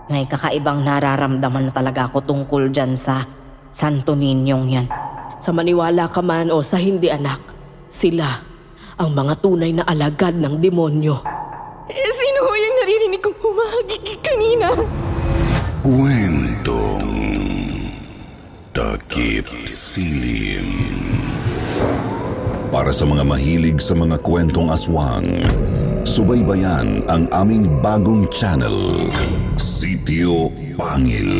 May kakaibang nararamdaman na talaga ako tungkol dyan sa Santo Ninyong yan. Sa maniwala ka man o sa hindi anak, sila ang mga tunay na alagad ng demonyo. Sino ho yung naririnig kong humahagik kanina? Kwentong Takip Silim. Para sa mga mahilig sa mga kwentong aswang, subaybayan ang aming bagong channel, Sitio Pangil.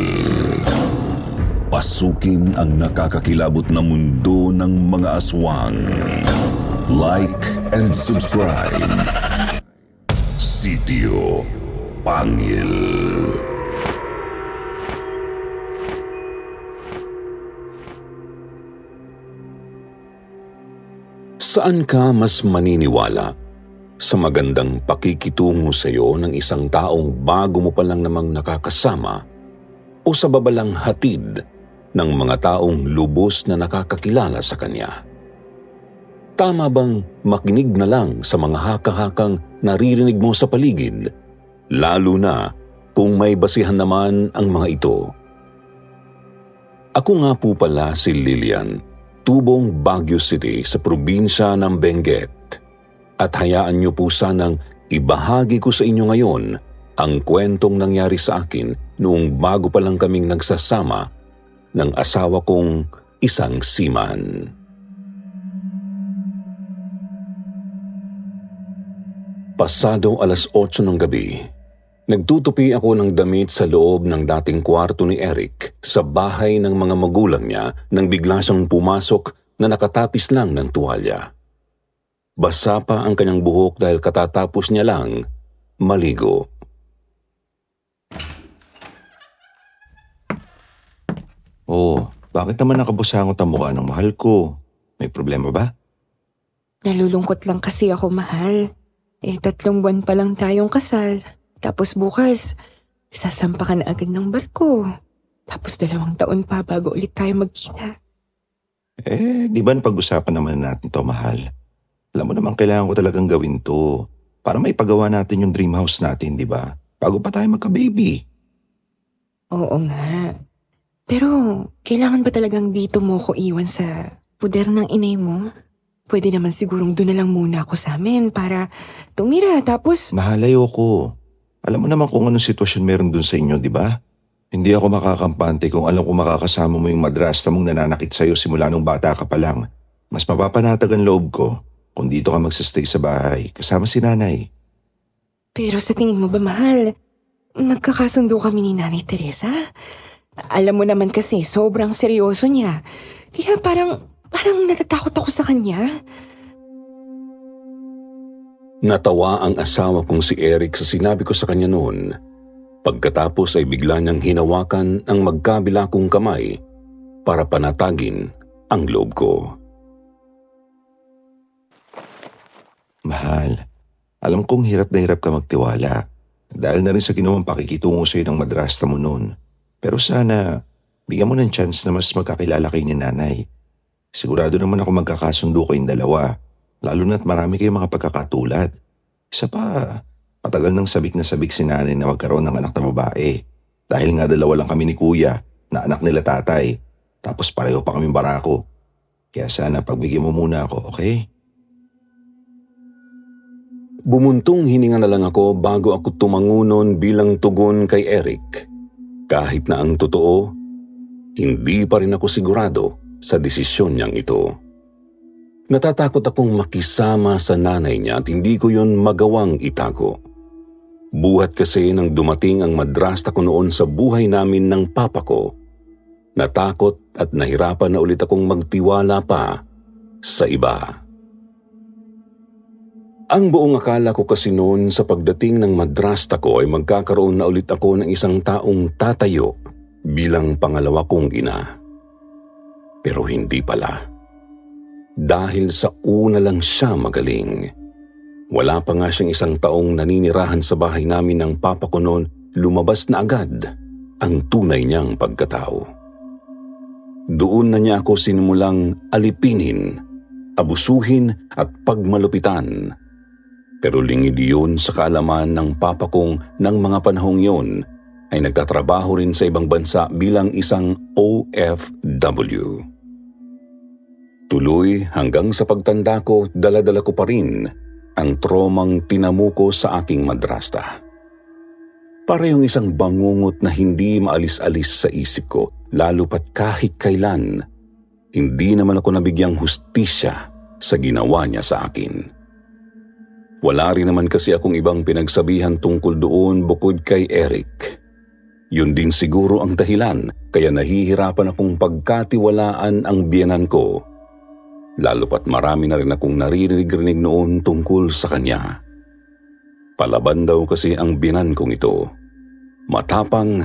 Pasukin ang nakakakilabot na mundo ng mga aswang. Like and subscribe. Sitio Pangil. Saan ka mas maniniwala? Sa magandang pakikitungo sa iyo ng isang taong bago mo pa lang namang nakakasama o sa babalang hatid ng mga taong lubos na nakakakilala sa kanya? Tama bang makinig na lang sa mga haka-hakang naririnig mo sa paligid, lalo na kung may basihan naman ang mga ito? Ako nga po pala si Lilian, tubong Baguio City sa probinsya ng Benguet. At hayaan niyo po sanang ibahagi ko sa inyo ngayon ang kwentong nangyari sa akin noong bago pa lang kaming nagsasama ng asawa kong isang seaman. Pasado 8:00 ng gabi, nagtutupi ako ng damit sa loob ng dating kwarto ni Eric sa bahay ng mga magulang niya nang bigla siyang pumasok na nakatapis lang ng tuwalya. Basa pa ang kanyang buhok dahil katatapos niya lang maligo. Oh, bakit naman nakabusangot ang mukha ng mahal ko? May problema ba? Nalulungkot lang kasi ako, mahal. 3 buwan pa lang tayong kasal. Tapos bukas, sasampakan na agad ng barko. Tapos 2 taon pa bago ulit tayo magkita. Di ba pag-usapan naman natin to, mahal? Alam mo naman kailangan ko talagang gawin to para maipagawa natin yung dream house natin, di ba? Bago pa tayo magka-baby. Oo nga. Pero kailangan ba talagang dito mo ko iwan sa puder ng inay mo? Pwede naman sigurong doon na lang muna ako sa amin para tumira tapos... Mahal, ayoko. Alam mo naman kung anong sitwasyon meron dun sa inyo, di ba? Hindi ako makakampante kung alam ko makakasama mo yung madrasta mong nananakit sa'yo simula nung bata ka pa lang. Mas mapapanatag ang loob ko kung dito ka magsastay sa bahay kasama si nanay. Pero sa tingin mo ba, mahal, magkakasundo kami ni Nanay Teresa? Alam mo naman kasi sobrang seryoso niya. Kaya parang natatakot ako sa kanya. Natawa ang asawa kong si Eric sa sinabi ko sa kanya noon. Pagkatapos ay bigla niyang hinawakan ang magkabila kong kamay para panatagin ang loob ko. Mahal, alam kong hirap na hirap ka magtiwala dahil na rin sa ginawang pakikitungo sa'yo ng madrasta mo noon. Pero sana, bigyan mo ng chance na mas magkakilala kayo ni nanay. Sigurado naman ako magkakasundo kayong dalawa, lalo na't marami kayong mga pagkakatulad. Isa pa, patagal nang sabik na sabik si nanay na magkaroon ng anak na babae. Dahil nga 2 lang kami ni kuya na anak nila tatay, tapos pareho pa kaming barako. Kaya sana pagbigyan mo muna ako, okay? Bumuntong hininga na lang ako bago ako tumango noon bilang tugon kay Eric. Kahit na ang totoo, hindi pa rin ako sigurado sa desisyon niyang ito. Natatakot akong makisama sa nanay niya at hindi ko yun magawang itago. Buhat kasi nang dumating ang madrasta ko noon sa buhay namin ng papa ko, natakot at nahirapan na ulit akong magtiwala pa sa iba. Ang buong akala ko kasi noon sa pagdating ng madrasta ko ay magkakaroon na ulit ako ng isang taong tatayo bilang pangalawa kong ina. Pero hindi pala. Dahil sa una lang siya magaling. Wala pa nga siyang 1 taong naninirahan sa bahay namin ng papa ko noon, lumabas na agad ang tunay niyang pagkatao. Doon na niya ako sinimulang alipinin, abusuhin at pagmalupitan. Pero lingid yun sa kaalaman ng papa kong ng mga panahong yun ay nagtatrabaho rin sa ibang bansa bilang isang OFW. Tuloy hanggang sa pagtanda ko, dala-dala ko pa rin ang tromang tinamuko sa aking madrasta. Para yung isang bangungot na hindi maalis-alis sa isip ko, lalo pat kahit kailan, hindi naman ako nabigyang hustisya sa ginawa niya sa akin. Wala rin naman kasi akong ibang pinagsabihan tungkol doon bukod kay Eric. Yun din siguro ang dahilan kaya nahihirapan akong pagkatiwalaan ang biyenan ko. Lalo pat marami na rin akong naririnig noon tungkol sa kanya. Palaban daw kasi ang biyenan kong ito. Matapang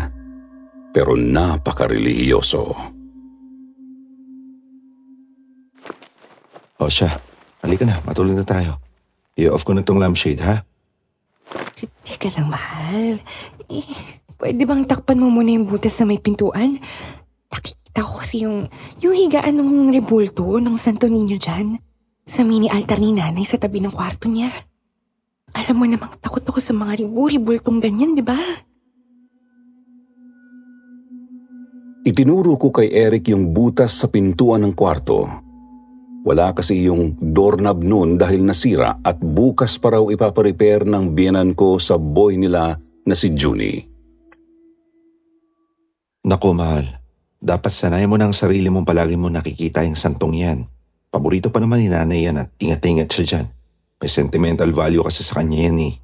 pero napakarelihiyoso. O siya, halika na, matulog na tayo. I-off ko na tong lampshade, ha? Teka lang, mahal. Pwede bang takpan mo muna yung butas sa may pintuan? Nakikita ko kasi yung higaan ng rebulto ng Santo Niño dyan. Sa mini altar ni nanay sa tabi ng kwarto niya. Alam mo namang takot ako sa mga rebultong ganyan, di ba? Itinuro ko kay Eric yung butas sa pintuan ng kwarto. Wala kasi yung doorknob noon dahil nasira at bukas pa raw ipaparepair ng biyenan ko sa boy nila na si Junie. Naku, mahal. Dapat sanayin mo ng sarili mong palagi mo nakikita yung santong yan. Paborito pa naman ni nanay yan at ingat-ingat siya dyan. May sentimental value kasi sa kanya yan eh.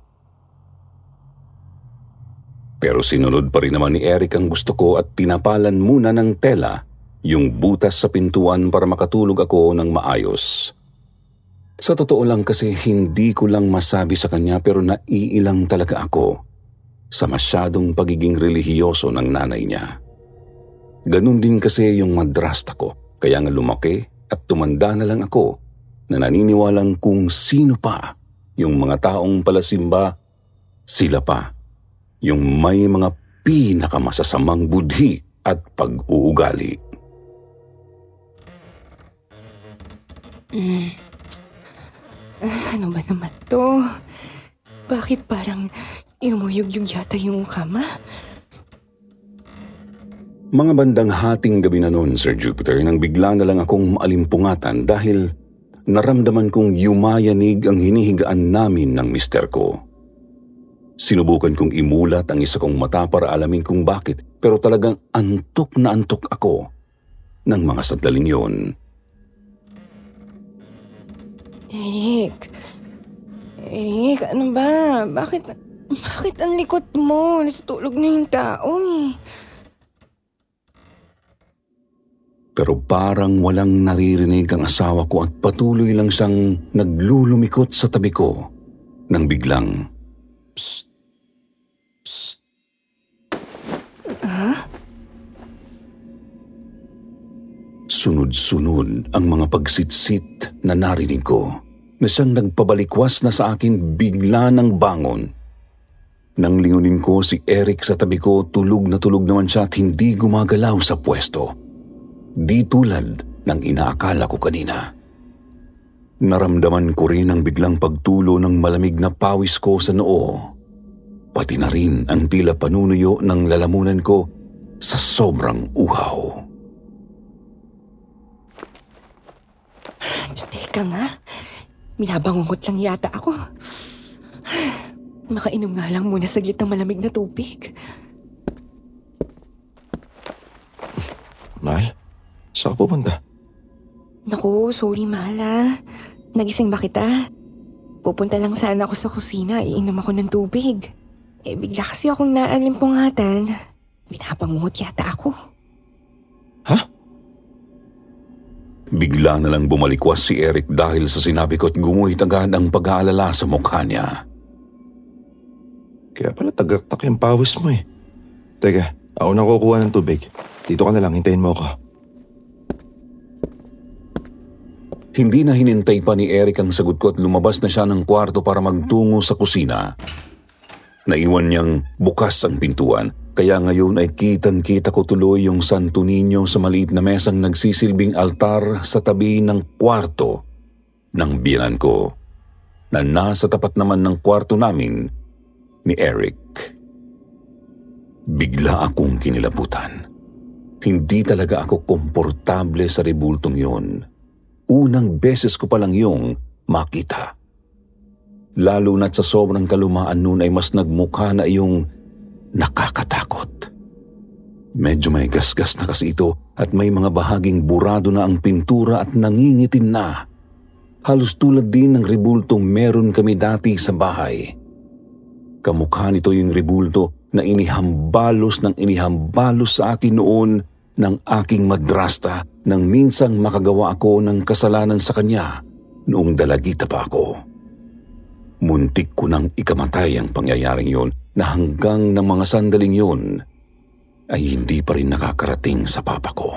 Pero sinunod pa rin naman ni Eric ang gusto ko at tinapalan muna ng tela yung butas sa pintuan para makatulog ako ng maayos. Sa totoo lang kasi hindi ko lang masabi sa kanya pero naiilang talaga ako sa masyadong pagiging relihiyoso ng nanay niya. Ganun din kasi yung madrasta ko, kaya nga lumaki at tumanda na lang ako na naniniwalang kung sino pa yung mga taong palasimba, sila pa yung may mga pinakamasasamang budhi at pag-uugali. Ano ba naman to? Bakit parang umuyog-yog yata yung kama? Mga bandang hating gabi na noon, Sir Jupiter, nang bigla na lang akong maalimpungatan dahil naramdaman kong yumayanig ang hinihigaan namin ng mister ko. Sinubukan kong imulat ang isa kong mata para alamin kung bakit, pero talagang antok na antok ako ng mga sandaling yun. Eric, ano ba? Bakit ang likot mo? Natutulog na yung tao eh. Pero parang walang naririnig ang asawa ko at patuloy lang siyang naglulumikot sa tabi ko nang biglang, "Psst! Psst!" Sunod-sunod ang mga pagsitsit na narinig ko na siyang nagpabalikwas na sa akin bigla ng bangon. Nang lingunin ko si Eric sa tabi ko, tulog naman siya at hindi gumagalaw sa pwesto. Di tulad ng inaakala ko kanina. Naramdaman ko rin ang biglang pagtulo ng malamig na pawis ko sa noo. Pati na rin ang tila panunuyo ng lalamunan ko sa sobrang uhaw. Teka nga, binabangungot lang yata ako. Makainom nga lang muna saglit ng malamig na tubig. Mahal, saan ka pupunta? Naku, sorry mahal ah. Nagising ba kita? Pupunta lang sana ako sa kusina, iinom ako ng tubig. Bigla kasi akong naalimpungatan. Binabangungot yata ako. Ha? Bigla na lang bumalikwas si Eric dahil sa sinabi ko at gumuhit agad ang pag-aalala sa mukha niya. Kaya pala tagaktak yung pawis mo eh. Teka, ako na kukuha ng tubig. Dito ka na lang, hintayin mo ako. Hindi na hinintay pa ni Eric ang sagot ko at lumabas na siya ng kwarto para magtungo sa kusina. Naiwan niyang bukas ang pintuan, kaya ngayon ay kitang-kita ko tuloy yung Santo Niño sa maliit na mesang nagsisilbing altar sa tabi ng kwarto ng biyenan ko, na nasa tapat naman ng kwarto namin ni Eric. Bigla akong kinilabutan. Hindi talaga ako komportable sa rebultong yon. Unang beses ko pa lang yung makita. Lalo na't sa sobrang kalumaan nun ay mas nagmukha na yung nakakatakot. Medyo may gasgas na kasi ito at may mga bahaging burado na ang pintura at nangingitim na. Halos tulad din ng rebultong meron kami dati sa bahay. Kamukha nito yung rebulto na inihambalos sa akin noon ng aking madrasta nang minsang makagawa ako ng kasalanan sa kanya noong dalagita pa ako. Muntik ko nang ikamatay ang pangyayaring yon na hanggang ng mga sandaling yon ay hindi pa rin nakakarating sa papa ko.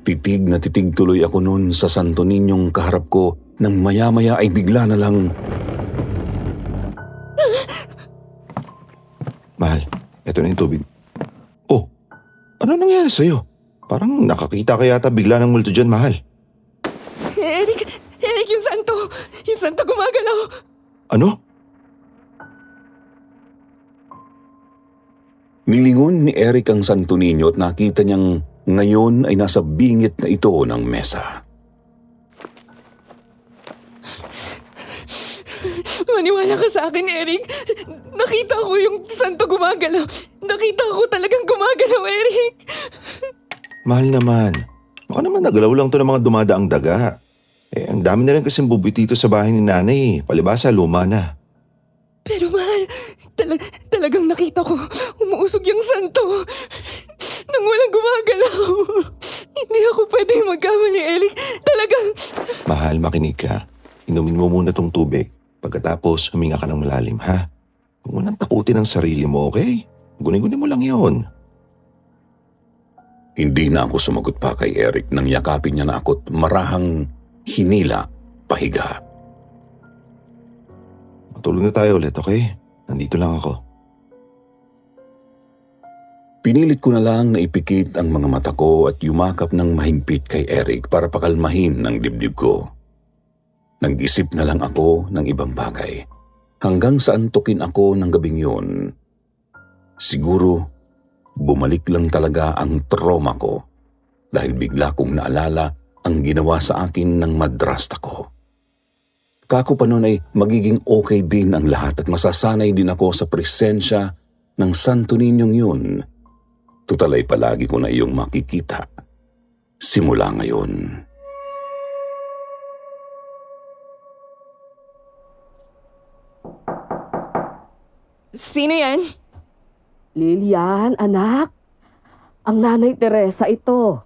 Titig na titig tuloy ako noon sa Santo Niñong kaharap ko nang maya-maya ay bigla na lang... Mahal, eto na yung tubig. Oh, ano nangyari sa'yo? Parang nakakita ka yata bigla ng multo dyan, mahal. Eric, yung santo gumagalaw. Ano? Nilingon ni Eric ang Santo Niño at nakita niyang ngayon ay nasa bingit na ito ng mesa. Maniwala ka sa akin, Eric. Nakita ko yung santo gumagalaw. Nakita ko talagang gumagalaw, Eric. Mahal naman. Baka naman nagalaw lang to ng mga dumadaang daga. Ang dami na rin kasing bubitito sa bahay ni nanay. Palibasa, luma na. Pero mahal, talagang nakita ko umuusog yung santo. Nang walang gumagalaw. Hindi ako pwedeng magkamali, Eric. Talagang... Mahal, makinig ka. Inumin mo muna tong tubig. Pagkatapos, huminga ka ng malalim, ha? Huwag mo nang takutin ang sarili mo, okay? Guni-guni mo lang yon. Hindi na ako sumagot pa kay Eric nang yakapin niya na ako't marahang hinila pahiga. Matulog na tayo ulit, okay? Nandito lang ako. Pinilit ko na lang na ipikit ang mga mata ko at yumakap ng mahigpit kay Eric para pakalmahin ng dibdib ko. Nag-isip na lang ako ng ibang bagay hanggang sa antukin ako ng gabing yun. Siguro, bumalik lang talaga ang trauma ko dahil bigla kong naalala ang ginawa sa akin ng madrasta ko. Kako pa noon ay magiging okay din ang lahat at masasanay din ako sa presensya ng Santo Ninyong yun. Tutal ay palagi ko na iyong makikita simula ngayon. Sino yan? Lilian, anak. Ang Nanay Teresa ito.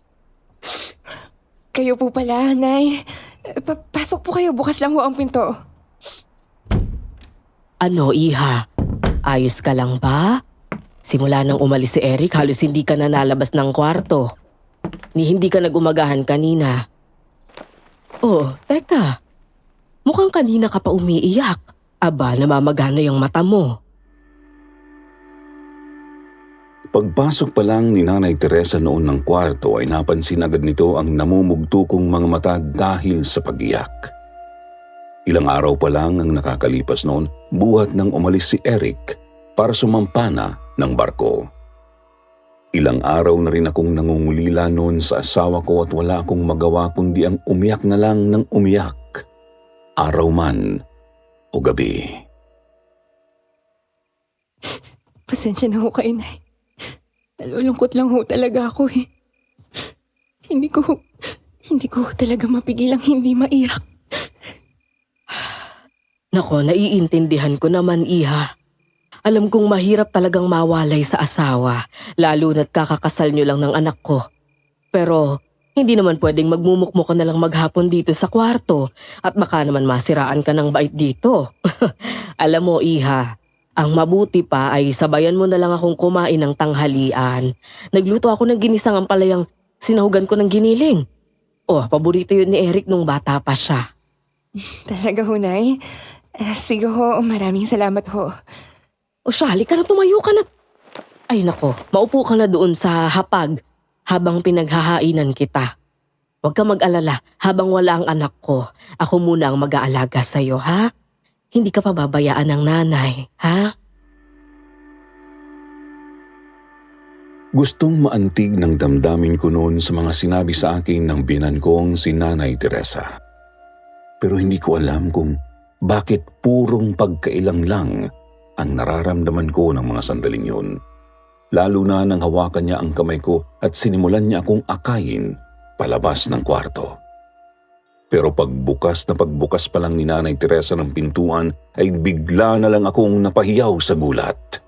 Kayo po pala, Nay. Pasok po kayo, bukas lang ho ang pinto. Ano, iha? Ayos ka lang ba? Simula nang umalis si Eric, halos hindi ka na nalabas ng kwarto. Hindi ka nagumagahan kanina. Oh, teka. Mukhang kanina ka pa umiiyak. Aba, namamagana yung mata mo. Pagpasok pa lang ni Nanay Teresa noon ng kwarto ay napansin agad nito ang namumugto kong mga mata dahil sa pag-iyak. Ilang araw pa lang ang nakakalipas noon buhat nang umalis si Eric para sumampana ng barko. Ilang araw na rin akong nangungulila noon sa asawa ko at wala akong magawa kundi ang umiyak na lang ng umiyak, araw man o gabi. Pasensya na ho kayo, Nay. Nalulungkot lang ho talaga ako eh. Hindi ko talaga mapigil ang hindi maiyak. Nako, naiintindihan ko naman, iha. Alam kong mahirap talagang mawalay sa asawa, lalo na't kakakasal nyo lang ng anak ko. Pero hindi naman pwedeng magmumukmo ka na lang maghapon dito sa kwarto at baka naman masiraan ka ng bait dito. Alam mo, iha, ang mabuti pa ay sabayan mo na lang akong kumain ng tanghalian. Nagluto ako ng ginisang ampalayang sinahugan ko ng giniling. Oh, paborito yun ni Eric nung bata pa siya. Talaga ho, Nay? Sige ho, maraming salamat ho. O siya, halika na, tumayo ka na. Ay nako, maupo ka na doon sa hapag habang pinaghahainan kita. Huwag ka mag-alala, habang wala ang anak ko, ako muna ang mag-aalaga sa'yo, ha? Hindi ka pababayaan ng nanay, ha? Gustong maantig ng damdamin ko noon sa mga sinabi sa akin ng biyenan kong si Nanay Teresa. Pero hindi ko alam kung bakit purong pagkailang lang ang nararamdaman ko ng mga sandaling yun. Lalo na nang hawakan niya ang kamay ko at sinimulan niya akong akayin palabas ng kwarto. Pero pagbukas pa lang ni Nanay Teresa ng pintuan ay bigla na lang akong napahiyaw sa gulat.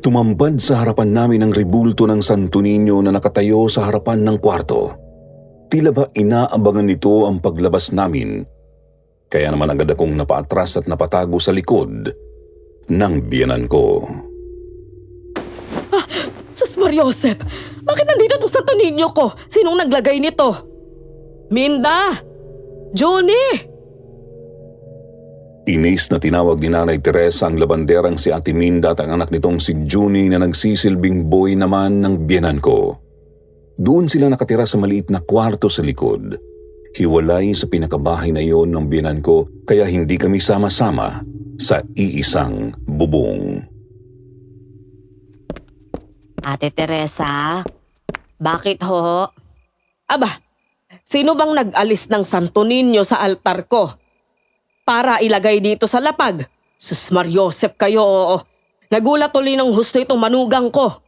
Tumambad sa harapan namin ang rebulto ng Santo Niño na nakatayo sa harapan ng kwarto. Tila ba inaabangan nito ang paglabas namin? Kaya naman agad akong napaatras at napatago sa likod ng biyenan ko. Sus Mariosep, bakit nandito itong Santo Niño ko? Sinong naglagay nito? Minda! Junie! Inis na tinawag ni Nanay Teresa ang labanderang si Ate Minda at ang anak nitong si Junie na nagsisilbing boy naman ng biyenan ko. Doon sila nakatira sa maliit na kwarto sa likod. Hiwalay sa pinakabahay na iyon ng biyenan ko kaya hindi kami sama-sama sa iisang bubong. Ate Teresa, bakit ho? Aba, sino bang nag-alis ng Santo Niño sa altar ko? Para ilagay dito sa lapag. Sus Mariosep kayo, oo. Nagulat tuloy ng husto itong manugang ko.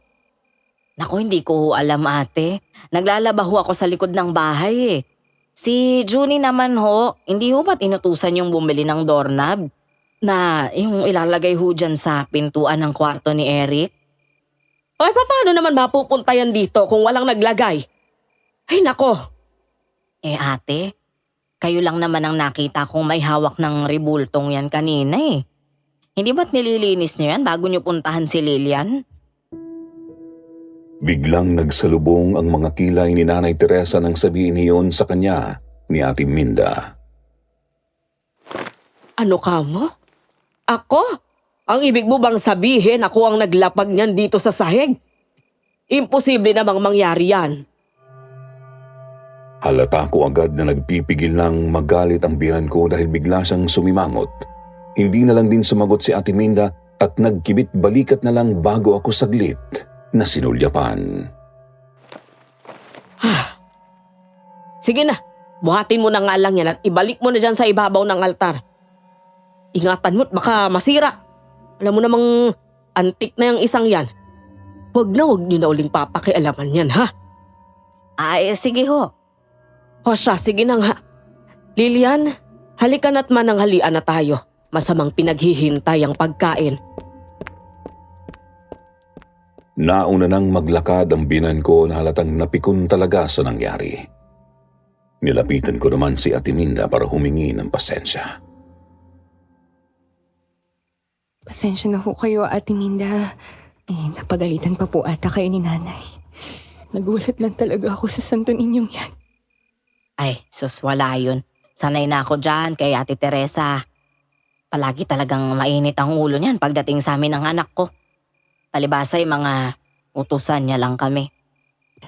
Naku, hindi ko ho alam ate. Naglalaba ho ako sa likod ng bahay eh. Si Junie naman ho, hindi ho ba't inutusan yung bumili ng doorknob? Na yung ilalagay ho dyan sa pintuan ng kwarto ni Eric? Ay, paano naman mapupunta yan dito kung walang naglagay? Ay nako, Ate, kayo lang naman ang nakita kong may hawak ng rebultong yan kanina eh. Hindi ba't nililinis niyo yan bago niyo puntahan si Lilian? Biglang nagsalubong ang mga kilay ni Nanay Teresa nang sabihin niyon sa kanya ni Ate Minda. ano ka mo? Ako? Ang ibig mo bang sabihin ako ang naglapag niyan dito sa sahig? Imposible namang mangyari yan. Halata ko agad na nagpipigil lang magalit ang biyenan ko dahil bigla siyang sumimangot. Hindi na lang din sumagot si Ate Minda at nagkibit balikat na lang bago ako saglit na sinulyapan. Sige na, buhatin mo na nga lang yan at ibalik mo na dyan sa ibabaw ng altar. Ingatan mo't baka masira. Alam mo namang antik na yung isang yan. Huwag niyo na uling papakialaman yan, ha? Ay, sige ho. O siya, sige na nga. Lilian, halikan at mananghalian na tayo. Masamang pinaghihintay ang pagkain. Nauna nang maglakad ang biyenan ko na halatang napikon talaga sa nangyari. Nilapitan ko naman si Ate Minda para humingi ng pasensya. Pasensya na ho kayo, Ate Minda. Napagalitan pa po ata kayo ni Nanay. Nagulat lang talaga ako sa Santo Ninyong yan. Ay, sus, wala yun. Sanay na ako dyan kay Ate Teresa. Palagi talagang mainit ang ulo niyan pagdating sa amin ng anak ko. Palibasay mga utusan niya lang kami.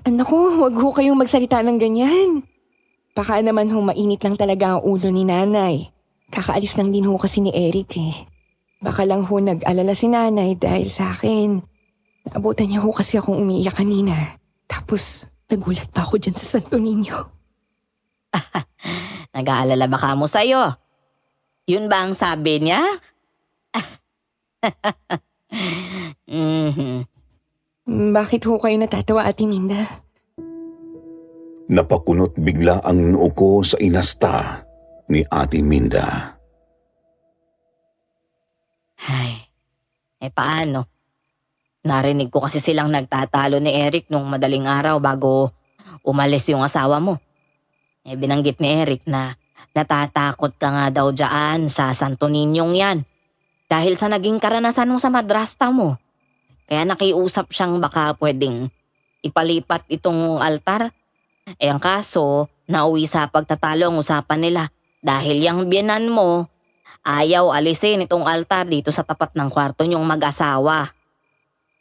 Anak ko, wag ho kayong magsalita ng ganyan. Baka naman ho mainit lang talaga ang ulo ni Nanay. Kakaalis lang din ho kasi ni Eric eh. Baka lang ho nag-alala si Nanay dahil sa akin. Naabutan niya ho kasi akong umiiyak kanina. Tapos nagulat pa ako dyan sa Santo Niño. Nag-aalala ba ka mo sa'yo? Yun ba ang sabi niya? Bakit ho kayo natatawa, Ate Minda? Napakunot bigla ang noo ko sa inasta ni Ate Minda. Ay, paano? Narinig ko kasi silang nagtatalo ni Eric nung madaling araw bago umalis yung asawa mo. Binanggit ni Eric na natatakot ka nga daw dyan sa Santo Niñong yan. Dahil sa naging karanasan mo sa madrasta mo. Kaya nakiusap siyang baka pwedeng ipalipat itong altar. Ang kaso, nauwi sa pagtatalo ang usapan nila. Dahil yung biyenan mo, ayaw alisin itong altar dito sa tapat ng kwarto niyong mag-asawa.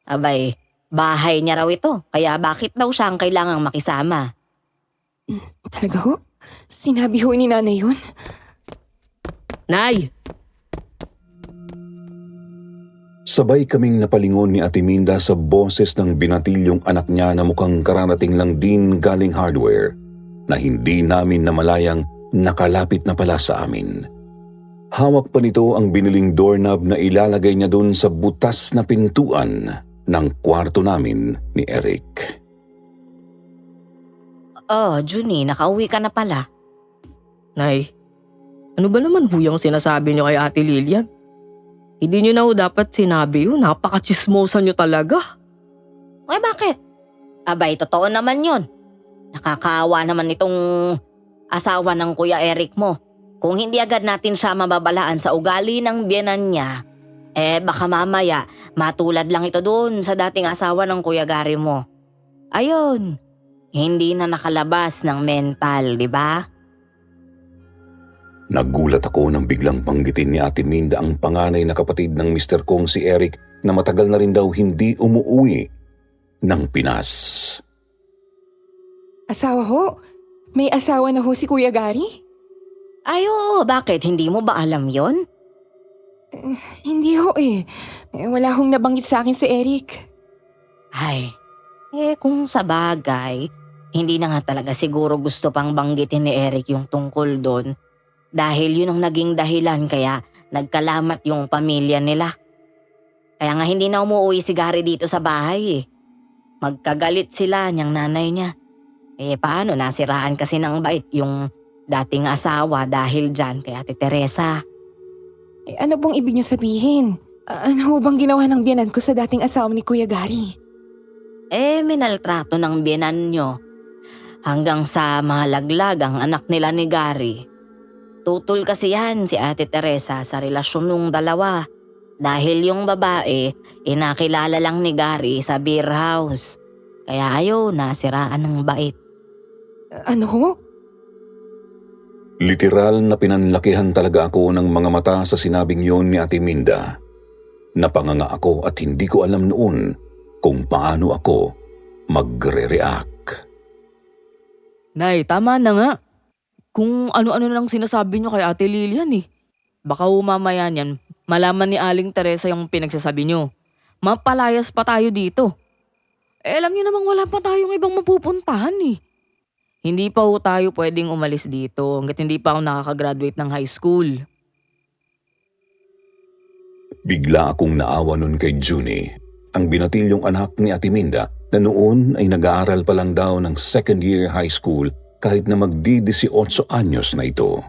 Abay, bahay niya raw ito. Kaya bakit daw siya ang kailangang makisama? Talaga ho? Sinabi ho ni Nanay yun? Nay, Sabay kaming napalingon ni Ate Minda sa boses ng binatilyong anak niya na mukhang kararating lang din galing hardware na hindi namin namalayang nakalapit na pala sa amin. Hawak pa nito ang biniling doorknob na ilalagay niya doon sa butas na pintuan ng kwarto namin ni Eric. Oh, Junie, nakauwi ka na pala. Nay, ano ba naman huyang sinasabi niyo kay Ate Lilian? Hindi niyo na ho dapat sinabi yun. Napaka-chismosa niyo talaga. Eh bakit? Abay, totoo naman yon. Nakakaawa naman itong asawa ng Kuya Eric mo. Kung hindi agad natin siya mababalaan sa ugali ng biyenan niya, baka mamaya matulad lang ito doon sa dating asawa ng Kuya Gary mo. Ayun, hindi na nakalabas ng mental, di ba? Nagulat ako nang biglang banggitin ni Ate Minda ang panganay na kapatid ng Mr. Kong si Eric na matagal na rin daw hindi umuwi ng Pinas. Asawa ho? May asawa na ho si Kuya Gary? Ay oo, bakit? Hindi mo ba alam yon? Hindi ho eh. Wala hong nabanggit sa akin si Eric. Ay, kung sa bagay, hindi na nga talaga siguro gusto pang banggitin ni Eric yung tungkol doon. Dahil yun ang naging dahilan kaya nagkalamat yung pamilya nila. Kaya nga hindi na umuwi si Gary dito sa bahay eh. Magkagalit sila niyang nanay niya. Paano nasiraan kasi ng bait yung dating asawa dahil dyan kay Ate Teresa. Ano pong ibig niyo sabihin? Ano ho bang ginawa ng biyanan ko sa dating asawa ni Kuya Gary? Minaltrato ng biyenan nyo. Hanggang sa malaglag ang anak nila ni Gary. Tutol kasi yan si Ate Teresa sa relasyon nung dalawa. Dahil yung babae, inakilala lang ni Gary sa beer house. Kaya ayaw nasiraan ng bait. Ano ho? Literal na pinanlakihan talaga ako ng mga mata sa sinabing yon ni Ate Minda. Napanganga ako at hindi ko alam noon kung paano ako magre-react. Nay, tama na nga. Kung ano-ano lang sinasabi niyo kay Ate Lilian eh. Baka mamaya niyan, malaman ni Aling Teresa yung pinagsasabi niyo. Mapalayas pa tayo dito. Alam niyo namang wala pa tayong ibang mapupuntahan eh. Hindi pa ho tayo pwedeng umalis dito hanggat hindi pa ako nakakagraduate ng high school. Bigla akong naawa nun kay Junie, ang binatilyong anak ni Ate Minda na noon ay nag-aaral pa lang daw ng second year high school kahit na magdi-18 anyos na ito.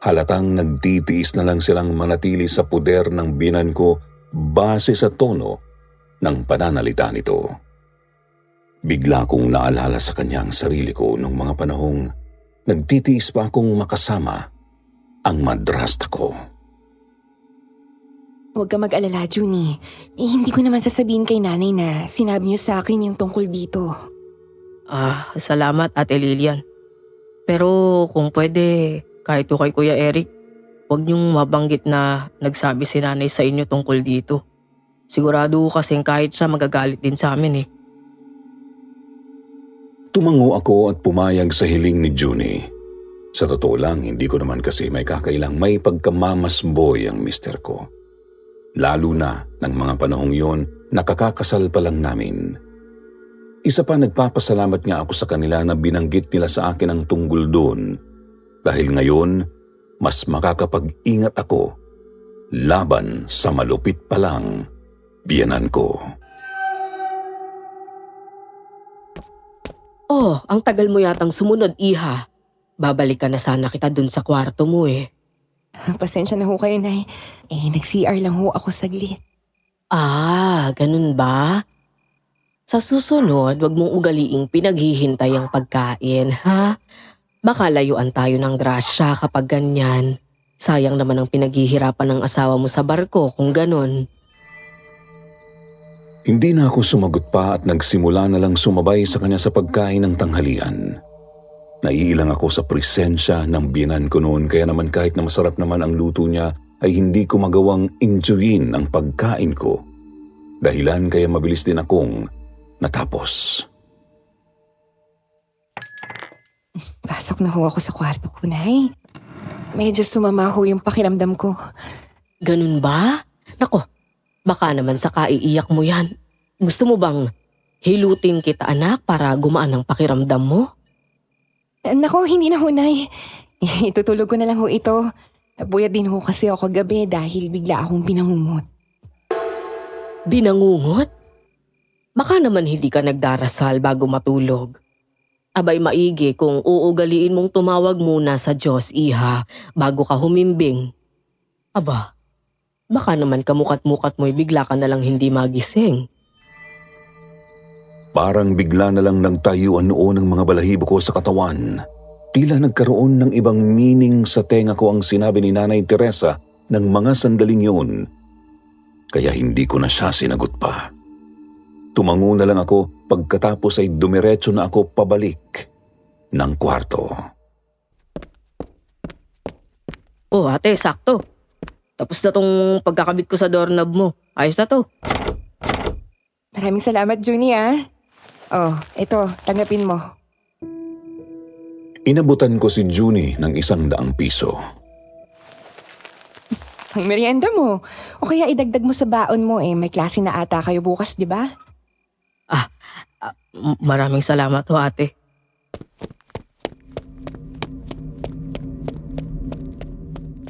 Halatang nagtitiis na lang silang manatili sa puder ng binan ko base sa tono ng pananalita nito. Bigla kong naalala sa kanya ang sarili ko nung mga panahong nagtitiis pa akong makasama ang madrasta ko. Huwag ka mag-alala, Junie. Hindi ko naman sasabihin kay nanay na sinabi niyo sa akin yung tungkol dito. Salamat Ate Lilian. Pero kung pwede, kahit o kay Kuya Eric, huwag niyong mabanggit na nagsabi si nanay sa inyo tungkol dito. Sigurado kasing kahit siya magagalit din sa amin eh. Tumango ako at pumayag sa hiling ni Junie. Sa totoo lang, hindi ko naman kasi may kakailang may pagkamamasboy ang mister ko. Lalo na ng mga panahong yon, nakakakasal pa lang namin. Isa pa nagpapasalamat nga ako sa kanila na binanggit nila sa akin ang tungkol doon. Dahil ngayon, mas makakapag-ingat ako laban sa malupit pa lang biyenan ko. Oh, ang tagal mo yatang sumunod, Iha. Babalik ka na sana kita dun sa kwarto mo eh. Pasensya na ho kayo, Nay. Nag-CR lang ho ako saglit. Ganun ba? Sa susunod, wag mong ugaliing pinaghihintay ang pagkain, ha? Baka layuan tayo ng grasya kapag ganyan. Sayang naman ang pinaghihirapan ng asawa mo sa barko kung ganun. Hindi na ako sumagot pa at nagsimula na lang sumabay sa kanya sa pagkain ng tanghalian. Naiilang ako sa presensya ng biyenan ko noon kaya naman kahit na masarap naman ang luto niya ay hindi ko magawang enjoyin ang pagkain ko. Dahilan kaya mabilis din akong natapos. Pasok na ho ako sa kwarto ko, Nay. Medyo sumama ho yung pakiramdam ko. Ganun ba? Nako, Baka naman sa kaiiyak mo yan. Gusto mo bang hilutin kita anak para gumaan ang pakiramdam mo? Nako, hindi na ho, Nay. Itutulog ko na lang ho ito. Napuyat din ho kasi ako gabi dahil bigla akong binangungot. Binangungot? Baka naman hindi ka nagdarasal bago matulog. Abay maigi kung uugaliin mong tumawag muna sa Diyos, iha, bago ka humimbing. Aba, baka naman kamukat-mukat mo'y bigla ka nalang hindi magising. Parang bigla na lang nagtayuan noon ang mga balahibo ko sa katawan. Tila nagkaroon ng ibang meaning sa tenga ko ang sinabi ni Nanay Teresa ng mga sandaling yun. Kaya hindi ko na siya sinagot pa. Tumango na lang ako pagkatapos ay dumiretso na ako pabalik ng kwarto. Oh ate, sakto. Tapos na tong pagkakabit ko sa doorknob mo. Ayos na to. Maraming salamat, Junie, ah. Oh, ito, tanggapin mo. Inabutan ko si Junie ng 100 piso. Ang merienda mo. O kaya idagdag mo sa baon mo may klase na ata kayo bukas, di ba? Maraming salamat ho ate.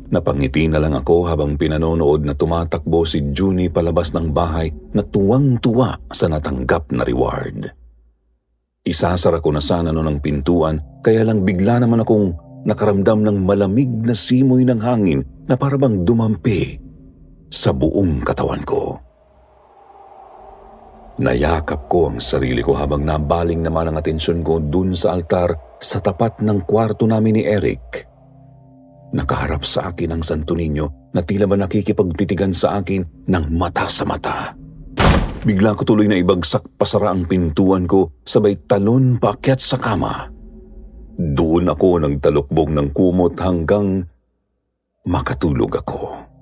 Napangiti na lang ako habang pinanonood na tumatakbo si Junie palabas ng bahay na tuwang-tuwa sa natanggap na reward. Isasara ko na sana noon ang pintuan kaya lang bigla naman akong nakaramdam ng malamig na simoy ng hangin na parabang dumampi sa buong katawan ko. Nayakap ko ang sarili ko habang nabaling naman ang atensyon ko dun sa altar sa tapat ng kwarto namin ni Eric. Nakaharap sa akin ang Santo Niño na tila ba nakikipagtitigan sa akin ng mata sa mata. Bigla ko tuloy na ibagsak pasara ang pintuan ko sabay talon paakyat sa kama. Doon ako nagtalukbong ng kumot hanggang makatulog ako.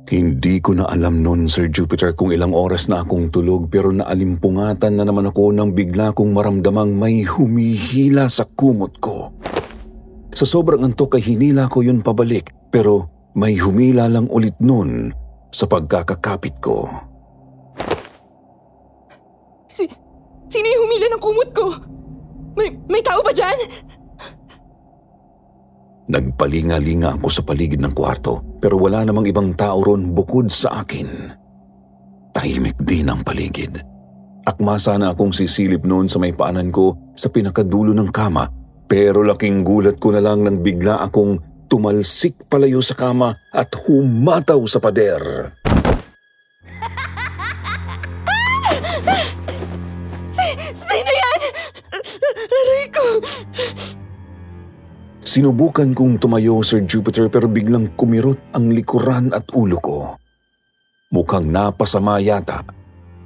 Hindi ko na alam noon, Sir Jupiter, kung ilang oras na akong tulog pero naalimpungatan na naman ako nang bigla kong maramdamang may humihila sa kumot ko. Sa sobrang antok ay hinila ko yun pabalik pero may humila lang ulit noon sa pagkakakapit ko. Sino yung humila ng kumot ko? May tao ba dyan? Nagpalinga-linga ako sa paligid ng kwarto pero wala namang ibang tao ron bukod sa akin. Tahimik din ang paligid. Akma sana akong sisilip noon sa may paanan ko sa pinakadulo ng kama pero laking gulat ko na lang nang bigla akong tumalsik palayo sa kama at humataw sa pader. Sino yan? Aray ko! Sinubukan kong tumayo, Sir Jupiter, pero biglang kumirot ang likuran at ulo ko. Mukhang napasama yata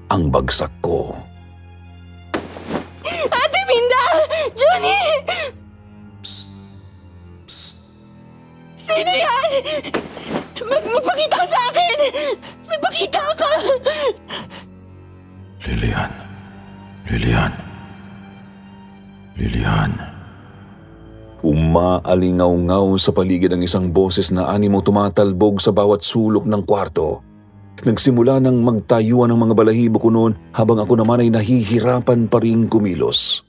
ang bagsak ko. Ate Minda! Johnny! Sino yan? Magpakita ka sa akin! Magpakita ka! Lilian. Lilian. Lilian. Umaalingaw-ngaw sa paligid ang isang boses na animo tumatalbog sa bawat sulok ng kwarto. Nagsimula nang magtayuan ang mga balahibo ko noon habang ako naman ay nahihirapan pa ring kumilos.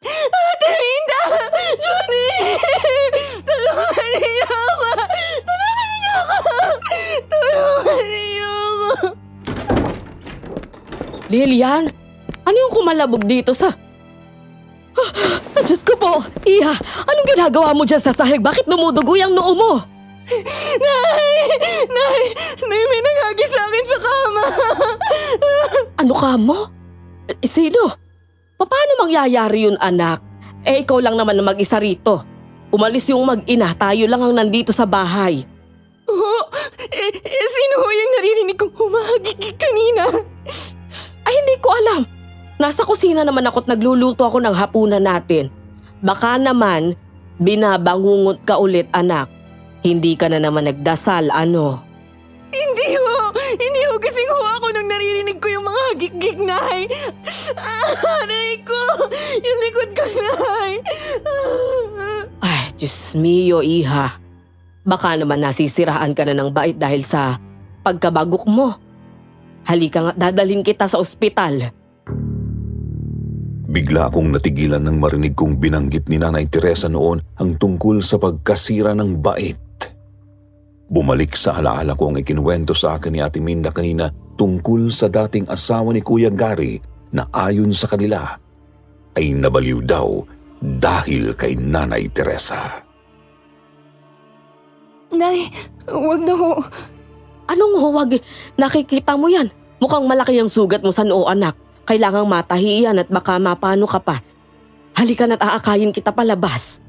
Ate Minda! Johnny! Tulungan niyo ako! Tulungan niyo ako! Tulungan niyo ako! Lilian, ano yung kumalabog dito sa... Diyos ko po, Iha, anong ginagawa mo dyan sa sahig? Bakit dumudugo yung noo mo? Nay, may nangagi sa akin sa kama. Ano ka mo? Sino? Paano mangyayari yun, anak? Ikaw lang naman na mag-isa rito. Umalis yung mag-ina, tayo lang ang nandito sa bahay. Sino ho yung naririnig kong humahagik kanina? Ay, hindi ko alam. Nasa kusina naman ako't nagluluto ako ng hapunan natin. Baka naman, binabangungot ka ulit, anak. Hindi ka na naman nagdasal, ano? Hindi ho kasi ho ako nung naririnig ko yung mga hagik-gik, Nay. Aray ko, yung likod ko, Nay. Ay, Diyos mio, Iha. Baka naman nasisiraan ka na ng bait dahil sa pagkabagok mo. Halika nga, dadalhin kita sa ospital. Bigla akong natigilan nang marinig kong binanggit ni Nanay Teresa noon ang tungkol sa pagkasira ng bait. Bumalik sa alaala ko ang ikinuwento sa akin ni Ate Minda kanina tungkol sa dating asawa ni Kuya Gary na ayon sa kanila ay nabaliw daw dahil kay Nanay Teresa. Nay, wag na ho. Anong huwag? Nakikita mo yan. Mukhang malaki ang sugat mo sa noo, anak. Kailangang matahi yan at baka mapano ka pa. Halika na't aakayin kita palabas.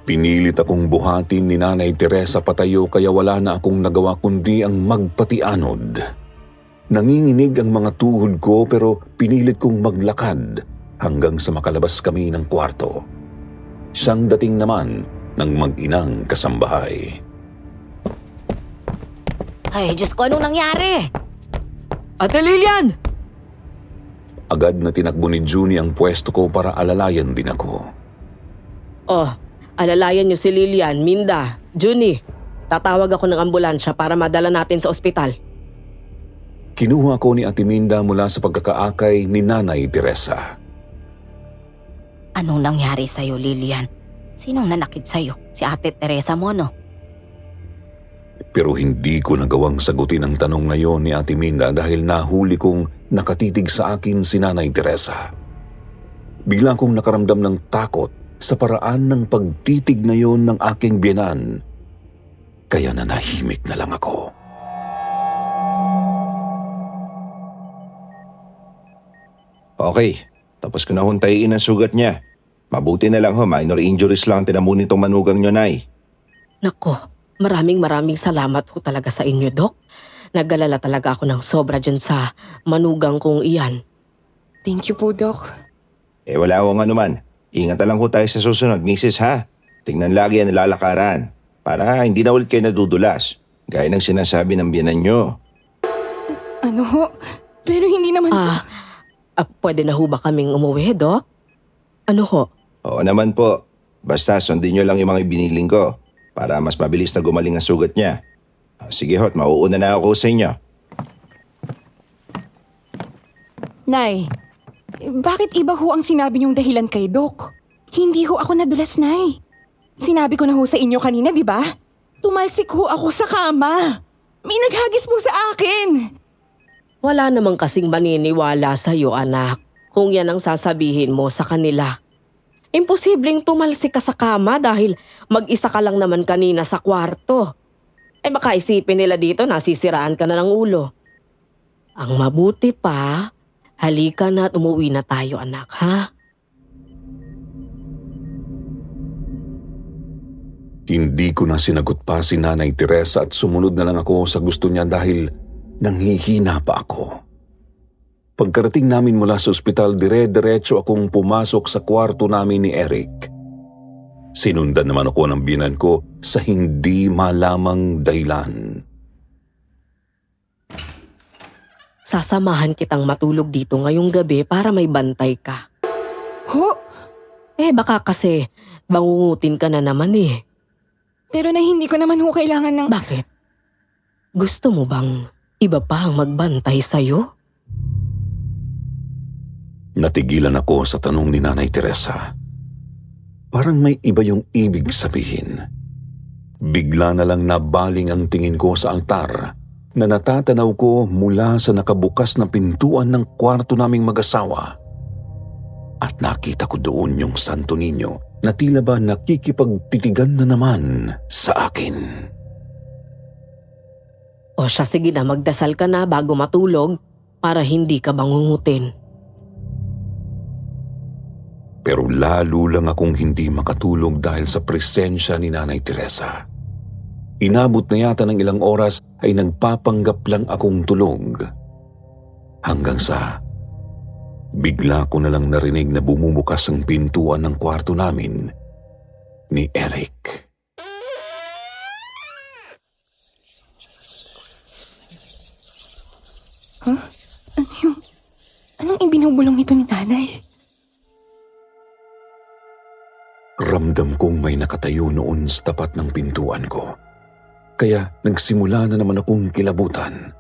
Pinilit akong buhatin ni Nanay Teresa patayo kaya wala na akong nagawa kundi ang magpatianod. Nanginginig ang mga tuhod ko pero pinilit kong maglakad hanggang sa makalabas kami ng kwarto. Siyang dating naman ng mag-inang kasambahay. Ay, Diyos ko, anong nangyari? Ate Lilian! Agad na tinakbo ni Junie ang pwesto ko para alalayan din ako. Oh, alalayan niyo si Lilian, Minda, Junie. Tatawag ako ng ambulansya para madala natin sa ospital. Kinuha ko ni Ate Minda mula sa pagkakaakay ni Nanay Teresa. Anong nangyari sa'yo, Lilian? Sinong nanakit sa'yo? Si Ate Teresa mo, no? Pero hindi ko nagawang sagutin ang tanong na yon ni Ate Minda dahil nahuli kong nakatitig sa akin si Nanay Teresa. Bigla kong nakaramdam ng takot sa paraan ng pagtitig na yon ng aking biyenan. Kaya nanahimik na lang ako. Okay, tapos ko na huntayin ang sugat niya. Mabuti na lang ho, minor injuries lang ang tinamu nitong manugang nyo, Nay. Nako, maraming salamat ho talaga sa inyo, Dok. Nag-alala talaga ako ng sobra dyan sa manugang kong iyan. Thank you po, Doc. Wala akong anuman. Ingat na lang ho tayo sa susunod, Mrs. ha? Tingnan lagi ang lalakaran para hindi na ulit kayo nadudulas. Gaya ng sinasabi ng biyanan nyo. Ano ho? Pero hindi naman... Pwede na ho ba kaming umuwi, Dok? Ano ho? Oo naman po. Basta sundin nyo lang yung mga ibiniling ko para mas mabilis na gumaling ang sugat niya. Sige hot, mauuna na ako sa inyo. Nay, bakit iba ho ang sinabi niyong dahilan kay Doc? Hindi ho ako nadulas, Nay. Sinabi ko na ho sa inyo kanina, di ba? Tumalsik ho ako sa kama. May naghagis po sa akin. Wala namang kasing maniniwala sa'yo, anak, kung yan ang sasabihin mo sa kanila. Imposibleng tumalsik ka sa kama dahil mag-isa ka lang naman kanina sa kwarto. Baka isipin nila dito na sisiraan ka na ng ulo. Ang mabuti pa, halika na at umuwi na tayo, anak, ha? Hindi ko na sinagot pa si Nanay Teresa at sumunod na lang ako sa gusto niya dahil nanghihina pa ako. Pagkarating namin mula sa ospital, dire-diretso akong pumasok sa kwarto namin ni Eric. Sinundan naman ako ng biyenan ko sa hindi malamang dahilan. Sasamahan kitang matulog dito ngayong gabi para may bantay ka. Ho? Baka kasi bangungutin ka na naman eh. Pero na hindi ko naman ho kailangan ng... Bakit? Gusto mo bang iba pa ang magbantay sa'yo? Natigilan ako sa tanong ni Nanay Teresa. Parang may iba yung ibig sabihin. Bigla na lang nabaling ang tingin ko sa altar na natatanaw ko mula sa nakabukas na pintuan ng kwarto naming mag-asawa. At nakita ko doon yung Santo Niño na tila ba nakikipagtitigan na naman sa akin. O siya, sige na, magdasal ka na bago matulog para hindi ka bangungutin. Pero lalo lang akong hindi makatulog dahil sa presensya ni Nanay Teresa. Inabot na yata ng ilang oras ay nagpapanggap lang akong tulog. Hanggang sa bigla ko na lang narinig na bumubukas ang pintuan ng kwarto namin ni Eric. Huh? Anong ibinubulong ito ni Nanay? Ramdam kong may nakatayo noon sa tapat ng pintuan ko. kaya nagsimula na naman akong kilabutan.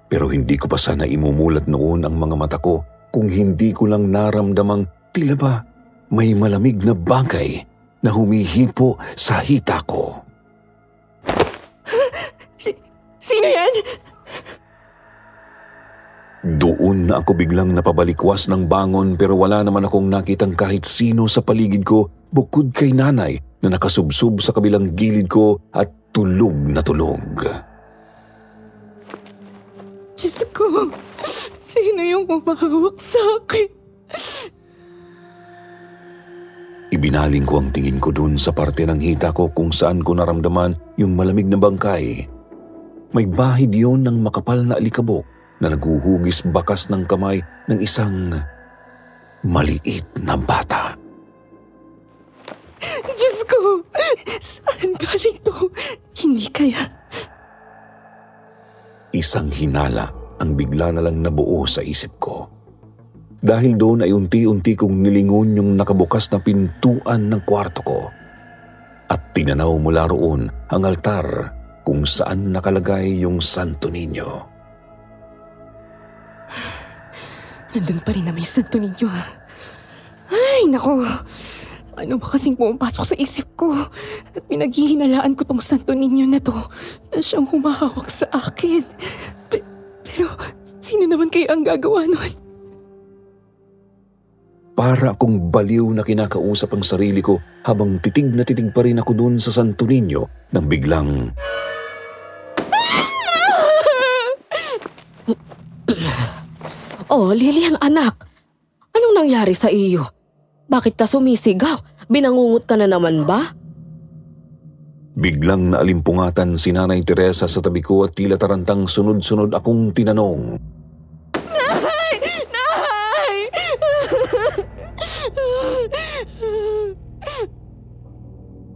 Pero hindi ko pa sana imumulat noon ang mga mata ko kung hindi ko lang naramdamang tila ba may malamig na bagay na humihipo sa hita ko. Sino yan? Doon na ako biglang napabalikwas ng bangon pero wala naman akong nakitang kahit sino sa paligid ko bukod kay nanay na nakasubsob sa kabilang gilid ko at tulog na tulog. Diyos ko, sino yung umahawak sa akin? Ibinaling ko ang tingin ko dun sa parte ng hita ko kung saan ko naramdaman yung malamig na bangkay. May bahid yun ng makapal na alikabok na naguhugis bakas ng kamay ng isang maliit na bata. Diyos ko, saan galing to? Hindi kaya. Isang hinala ang bigla na lang nabuo sa isip ko. Dahil doon ay unti-unti kong nilingon yung nakabukas na pintuan ng kwarto ko. At tinanaw mula roon ang altar kung saan nakalagay yung Santo Niño. Nandun pa rin na may Santo Niño ha. Ay, nako. Ano ba kasing pumapasok sa isip ko? At pinaghihinalaan ko tong Santo Niño na to na siyang humahawak sa akin. Pero sino naman kaya ang gagawa nun? Para akong baliw na kinakausap ang sarili ko habang titig na titig pa rin ako dun sa Santo Niño nang biglang... Oh, Lilian anak. Anong nangyari sa iyo? Bakit ka sumisigaw? Binangungot ka na naman ba? Biglang naalimpungatan si Nanay Teresa sa tabi ko at tila tarantang sunod-sunod akong tinanong.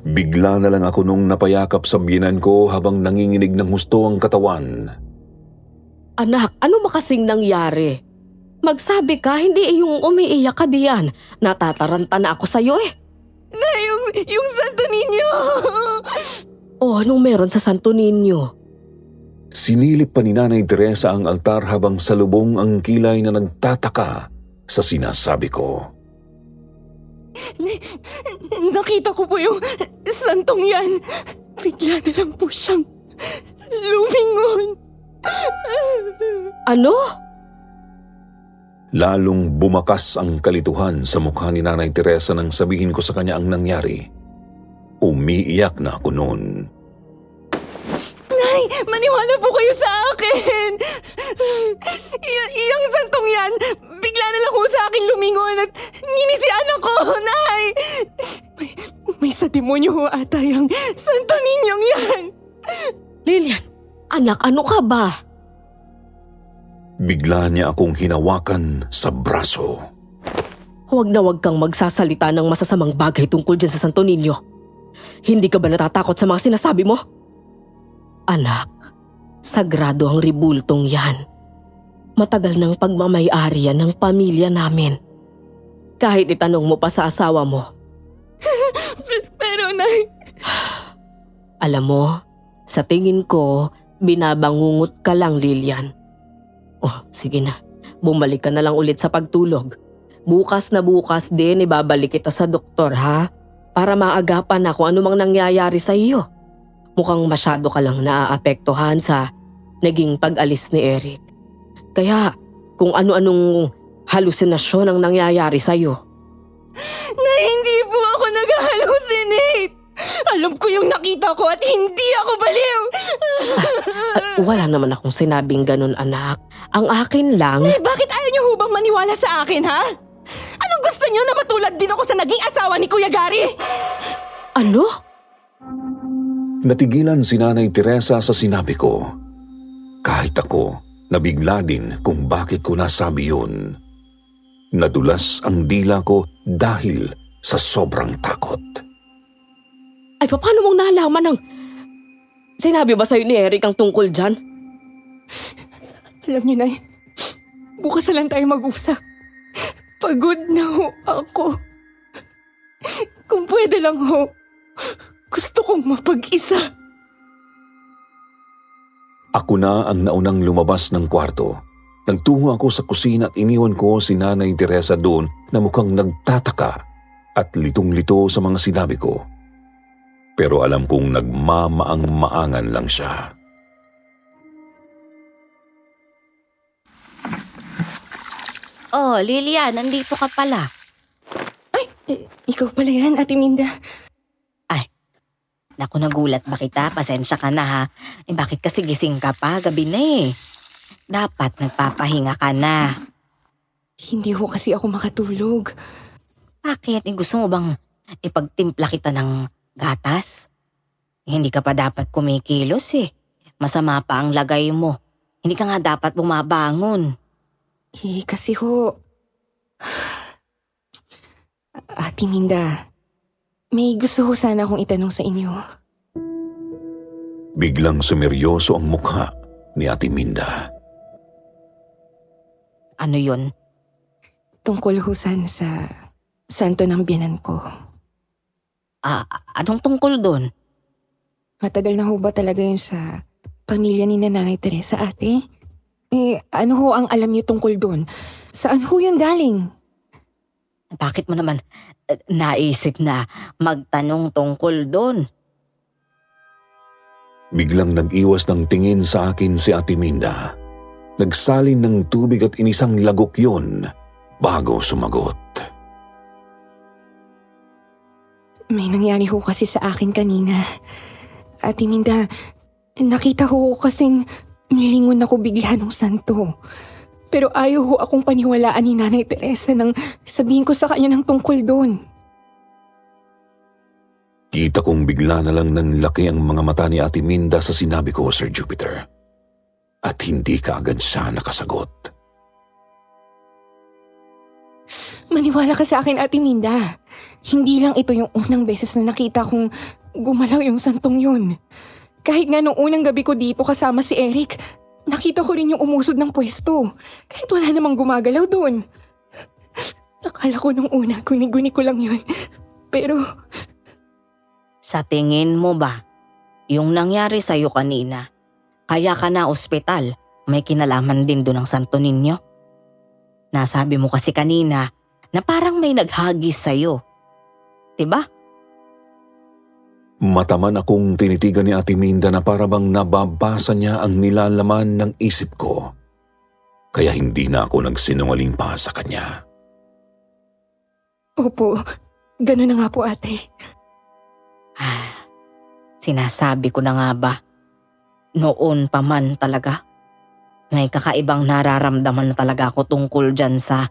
Bigla na lang ako nung napayakap sa biyenan ko habang nanginginig ng husto ang katawan. Anak, ano makasing nangyari? Magsabi ka, hindi yung umiiyak ka diyan. Natataranta na ako sa'yo eh. Na, yung Santo Niño! Oh, anong meron sa Santo Niño? Sinilip pa ni Nanay Teresa ang altar habang salubong ang kilay na nagtataka sa sinasabi ko. Nakita ko po yung santong yan. Bigla na lang po siyang lumingon. Ano? Lalong bumakas ang kalituhan sa mukha ni Nanay Teresa nang sabihin ko sa kanya ang nangyari. Umiiyak na ako noon. Nay, maniwala po kayo sa akin. Iyang santong yan, bigla na lang po sa akin lumingon at ninisian ako, Nay. May sa demonyo ho ata yung Santo Ninyong yan. Lilian, anak, ano ka ba? Bigla niya akong hinawakan sa braso. Huwag na huwag kang magsasalita ng masasamang bagay tungkol dyan sa Santo Niño. Hindi ka ba natatakot sa mga sinasabi mo? Anak, sagrado ang ribultong yan. Matagal ng pagmamay-ari yan ng pamilya namin. Kahit itanong mo pa sa asawa mo. Pero Nay... Alam mo, sa tingin ko, binabangungot ka lang, Lilian. Oh, sige na. Bumalik ka na lang ulit sa pagtulog. Bukas na bukas din ibabalik kita sa doktor, ha? Para maagapan na kung ano mang nangyayari sa iyo. Mukhang masyado ka lang naaapektuhan sa naging pag-alis ni Eric. Kaya kung ano-anong halusinasyon ang nangyayari sa iyo. Na hindi po ako nag-hallucinate. Alam ko yung nakita ko at hindi ako baliw. Wala naman akong sinabing ganun, anak. Ang akin lang... Eh, bakit ayaw niyo ho bang maniwala sa akin, ha? Anong gusto niyo na matulad din ako sa naging asawa ni Kuya Gary? Ano? Natigilan si Nanay Teresa sa sinabi ko. Kahit ako, nabigla din kung bakit ko nasabi yun. Nadulas ang dila ko dahil sa sobrang takot. Ay, paano mong nalaman ng... Sinabi ba sa'yo ni Eric ang tungkol dyan? Alam niyo, Nay, bukas na lang tayo mag-usap. Pagod na ho ako. Kung pwede lang ho, gusto kong mapag-isa. Ako na ang naunang lumabas ng kwarto. Nagtungo ako sa kusina at iniwan ko si Nanay Teresa doon na mukhang nagtataka at litong-lito sa mga sinabi ko. Pero alam kong nagmamaang-maangan lang siya. Oh, Lilia, nandito ka pala. Ikaw pala yan, Ate Minda. Naku, nagulat ba kita? Pasensya ka na ha. Bakit kasi gising ka pa? Gabi na eh. Dapat nagpapahinga ka na. Hindi ho kasi ako makatulog. Bakit? Gusto mo bang ipagtimpla kita ng gatas? Hindi ka pa dapat kumikilos eh. Masama pa ang lagay mo. Hindi ka nga dapat bumabangon. Kasi ho... Ate Minda, may gusto ho sana akong itanong sa inyo. Biglang sumeryoso ang mukha ni Ate Minda. Ano yun? Tungkol ho sana sa santo ng biyanan ko. Anong tungkol doon? Matagal na ho ba talaga yun sa pamilya ni Nanay Teresa, ate? Ano ho ang alam niyo tungkol doon? Saan ho yun galing? Bakit mo naman naisip na magtanong tungkol doon? Biglang nag-iwas ng tingin sa akin si Ate Minda. Nagsalin ng tubig at inisang lagok yun bago sumagot. May nangyari ho kasi sa akin kanina. Ate Minda, nakita ho kasing nilingon ako bigla ng santo. Pero ayaw ho akong paniwalaan ni Nanay Teresa nang sabihin ko sa kanya ng tungkol doon. Kita kong bigla na lang nanlaki ang mga mata ni Ate Minda sa sinabi ko, Sir Jupiter. At hindi kaagad siya nakasagot. Maniwala ka sa akin, Ate Minda. Hindi lang ito yung unang beses na nakita kong gumalaw yung santong yun. Kahit nga nung unang gabi ko dito kasama si Eric, nakita ko rin yung umusod ng pwesto. Kahit wala namang gumagalaw doon. Akala ko nung una, guni-guni ko lang yun. Pero Sa tingin mo ba, yung nangyari sa'yo kanina, kaya ka na ospital, may kinalaman din doon ang Santo Niño? Nasabi mo kasi kanina na parang may naghagis sa'yo. Diba? Mataman akong tinitigan ni Ate Minda na parabang nababasa niya ang nilalaman ng isip ko. Kaya hindi na ako nagsinungaling pa sa kanya. opo, gano'n na nga po, ate. Sinasabi ko na nga ba, noon pa man talaga, may kakaibang nararamdaman na talaga ako tungkol dyan sa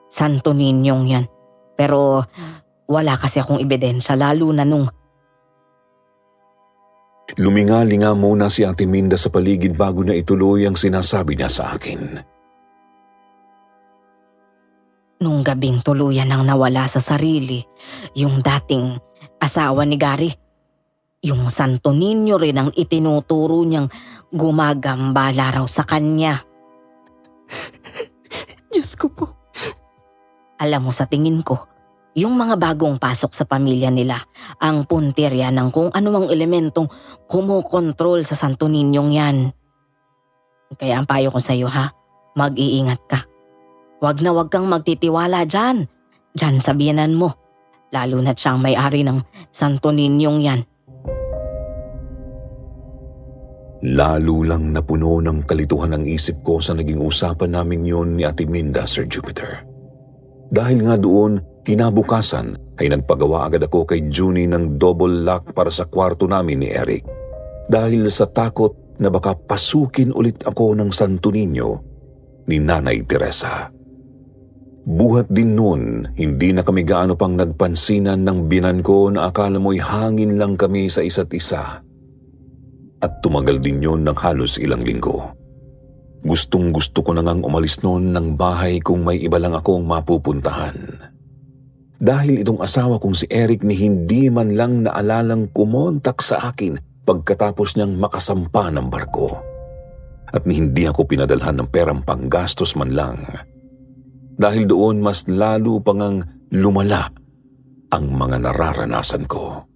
Santo Niñong yan. Pero wala kasi akong ebidensya, lalo na nung Luminga-linga muna si Ate Minda sa paligid bago na ituloy ang sinasabi niya sa akin. nung gabing tuluyan nang nawala sa sarili yung dating asawa ni Gary. Yung Santo Niño rin ang itinuturo niyang gumagambala raw sa kanya. Diyos ko po. Alam mo, sa tingin ko, yung mga bagong pasok sa pamilya nila ang puntirya ng kung anumang elementong kumokontrol sa Santo Niñong yan. Kaya ang payo ko sa'yo ha, mag-iingat ka. Wag na wag kang magtitiwala dyan. Dyan sa biyenan mo. Lalo na't siyang may-ari ng Santo Niñong yan. Lalo lang napuno ng kalituhan ang isip ko sa naging usapan namin yon ni Ate Minda, Sir Jupiter. Dahil nga doon, kinabukasan ay nagpagawa agad ako kay Junie ng double lock para sa kwarto namin ni Eric. Dahil sa takot na baka pasukin ulit ako ng Santo Niño ni Nanay Teresa. Buhat din noon, hindi na kami gaano pang nagpansinan ng binan ko na akala mo'y hangin lang kami sa isa't isa. At tumagal din yon ng halos ilang linggo. Gustong gusto ko na ngang umalis noon ng bahay kung may iba lang akong mapupuntahan. Dahil itong asawa kong si Eric ni hindi man lang naalalang kumontak sa akin pagkatapos niyang makasampa ng barko. At ni hindi ako pinadalhan ng perang panggastos man lang. Dahil doon mas lalo pang ang lumala ang mga nararanasan ko.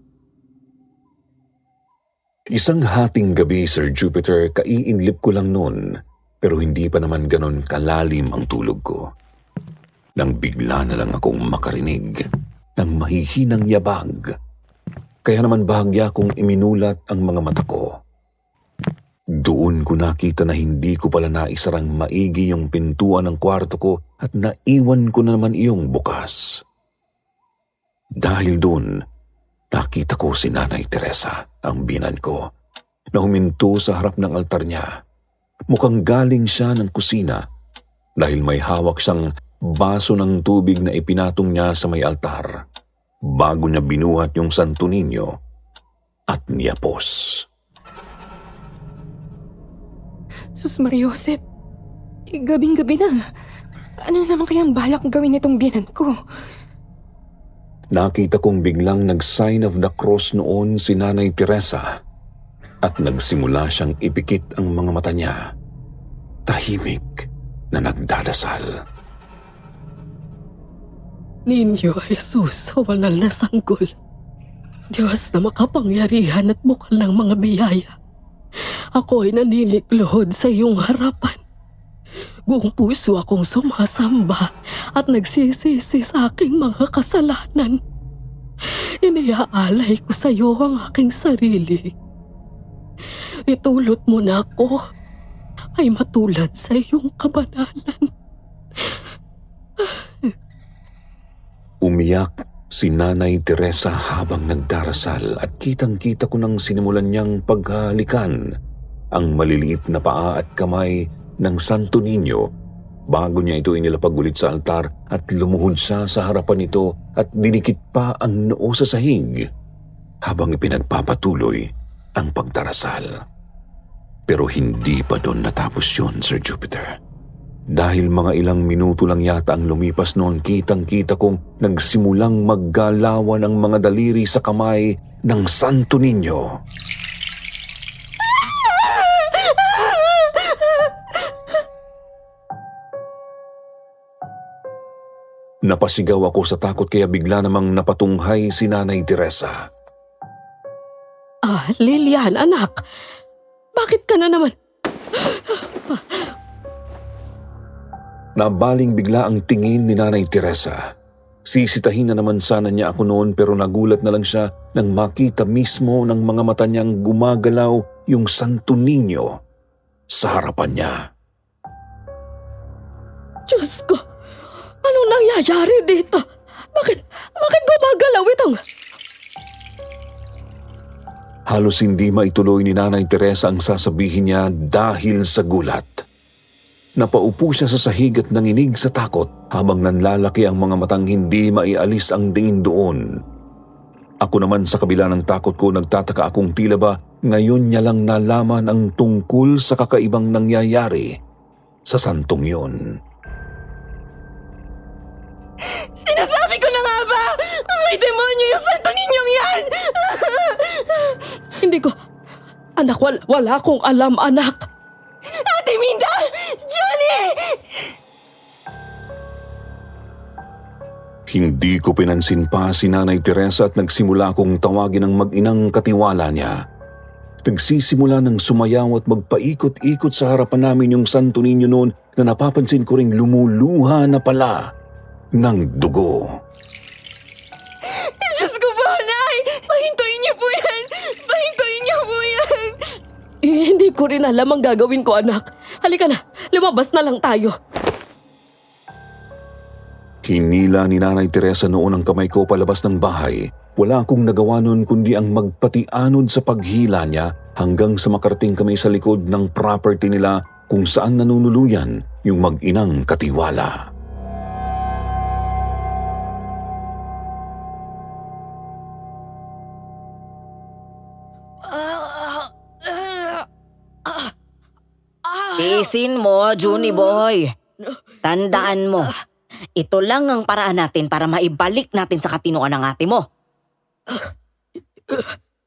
Isang hating gabi, Sir Jupiter, kaiinlip ko lang noon, pero hindi pa naman ganon kalalim ang tulog ko. Nang bigla na lang akong makarinig ng mahihinang yabag. Kaya naman bahagya kong iminulat ang mga mata ko. Doon ko nakita na hindi ko pala naisarang maigi yung pintuan ng kwarto ko at naiwan ko na naman iyong bukas. Dahil doon, nakita ko si Nanay Teresa, ang binan ko, na huminto sa harap ng altar niya. Mukhang galing siya ng kusina dahil may hawak siyang baso ng tubig na ipinatong niya sa may altar bago niya binuhat yung Santo Niño at niyapos. Sus Mariosep, gabing-gabi na. Ano naman kayang balak gawin nitong biyanan ko? Nakita kong biglang nag-sign of the cross noon si Nanay Teresa at nagsimula siyang ipikit ang mga mata niya. Tahimik na nagdadasal. Ninyo Jesus, walang na sanggol. Diyos na makapangyarihan at bukal ng mga biyaya. Ako ay naniliklohod sa iyong harapan. Buong puso akong sumasamba at nagsisisi sa aking mga kasalanan. Iniaalay ko sa iyo ang aking sarili. Itulot mo na ako ay matulad sa iyong kabanalan. Umiyak si Nanay Teresa habang nagdarasal at kitang-kita ko nang sinimulan niyang paghalikan ang maliliit na paa at kamay ng Santo Niño bago niya ito inilapag ulit sa altar at lumuhod siya sa harapan nito at dinikit pa ang noo sa sahig habang ipinagpapatuloy ang pagdarasal. Pero hindi pa doon natapos yun, Sir Jupiter. Dahil mga ilang minuto lang yata ang lumipas noon, kitang-kita kong nagsimulang maggalawan ang mga daliri sa kamay ng Santo Niño. Napasigaw ako sa takot kaya bigla namang napatunghay si Nanay Teresa. Lilian, anak. Bakit ka na naman? Nabaling bigla ang tingin ni Nanay Teresa. Sisitahin na naman sana niya ako noon pero nagulat na lang siya nang makita mismo ng mga mata niyang gumagalaw yung Santo Niño sa harapan niya. Diyos ko, anong nangyayari dito? Bakit gumagalaw itong... Halos hindi maituloy ni Nanay Teresa ang sasabihin niya dahil sa gulat. Napaupo siya sa sahig at nanginig sa takot habang nanlalaki ang mga matang hindi maialis ang tingin doon. Ako naman sa kabila ng takot ko nagtataka akong tila ba ngayon niya lang nalaman ang tungkol sa kakaibang nangyayari sa santong yun. Sinasabi ko na nga ba? May demonyo yung Santo Ninyong yan! Hindi ko... Anak, wala akong alam, anak. Ate Minda! Johnny! Hindi ko pinansin pa si Nanay Teresa at nagsimula akong tawagin ang mag-inang katiwala niya. Nagsisimula ng sumayaw at magpaikot-ikot sa harapan namin yung Santo Niño noon na napapansin ko ring lumuluha na pala ng dugo. Diyos ko po, Nay! Pahintuin niyo po yan! Pahintuin niyo po yan! Hindi ko rin alam ang gagawin ko, anak. Halika na, lumabas na lang tayo. Hinila ni Nanay Teresa noon ang kamay ko palabas ng bahay. Wala akong nagawa noon kundi ang magpatianod sa paghila niya hanggang sa makarating kami sa likod ng property nila kung saan nanunuluyan yung mag-inang katiwala. Tiisin mo, Juni boy. Tandaan mo, ito lang ang paraan natin para maibalik natin sa katinuan ng ate mo.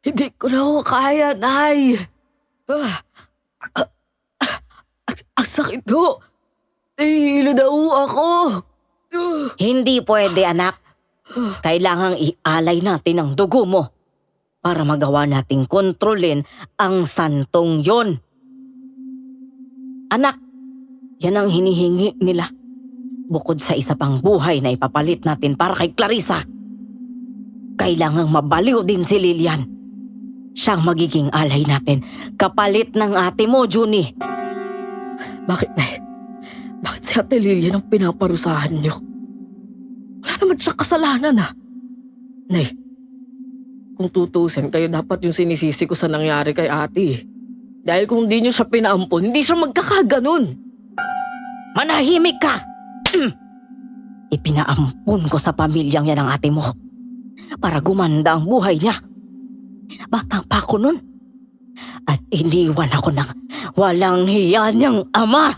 Hindi ko na ako kaya, Nay. Ang sakit ho. Nahihilo daw ako. Hindi pwede, anak. Kailangang ialay natin ang dugo mo. para magawa nating kontrolin ang santong yon. Anak, yan ang hinihingi nila. Bukod sa isa pang buhay na ipapalit natin para kay Clarissa, kailangang mabaliw din si Lilian. Siyang magiging alay natin kapalit ng ate mo, Junie. Bakit, Nay? Bakit si Ate Lilian ang pinaparusahan niyo? Wala naman siya kasalanan, ha? Nay, kung tutusin kayo, dapat yung sinisisi ko sa nangyari kay ate. Dahil kung di niyo siya pinaampon, hindi siya magkakaganon. Manahimik ka! Ipinaampun ko sa pamilyang yan ang ate mo para gumanda ang buhay niya. Batang pa ako nun. At iniwan ako ng walang hiya niyang ama.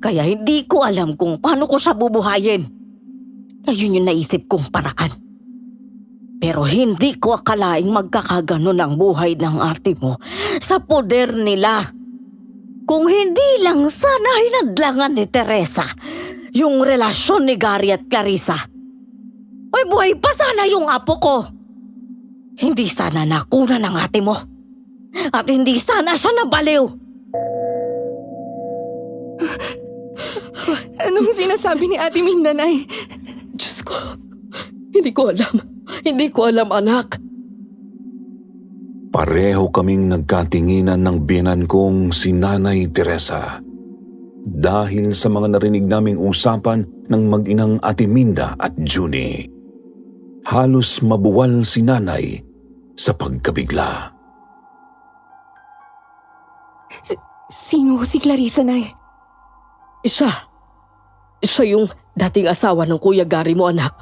Kaya hindi ko alam kung paano ko siya bubuhayin. Kaya yun yung naisip kong paraan. Pero hindi ko akalaing magkakaganon ang buhay ng ate mo sa poder nila. Kung hindi lang sana hinadlangan ni Teresa yung relasyon ni Gary at Clarissa, ay buhay pa sana yung apo ko. Hindi sana nakuna ng ate mo. At hindi sana siya nabaliw. Anong sinasabi ni Ate Minda, Nay? Diyos ko, hindi ko alam. Hindi ko alam, anak. Pareho kaming nagkatinginan ng biyenan kong si Nanay Teresa. Dahil sa mga narinig naming usapan ng mag-inang Ate Minda at Junie. Halos mabuwal si Nanay sa pagkabigla. Sino si Clarissa, Nay? Siya yung dating asawa ng Kuya Gary mo, anak.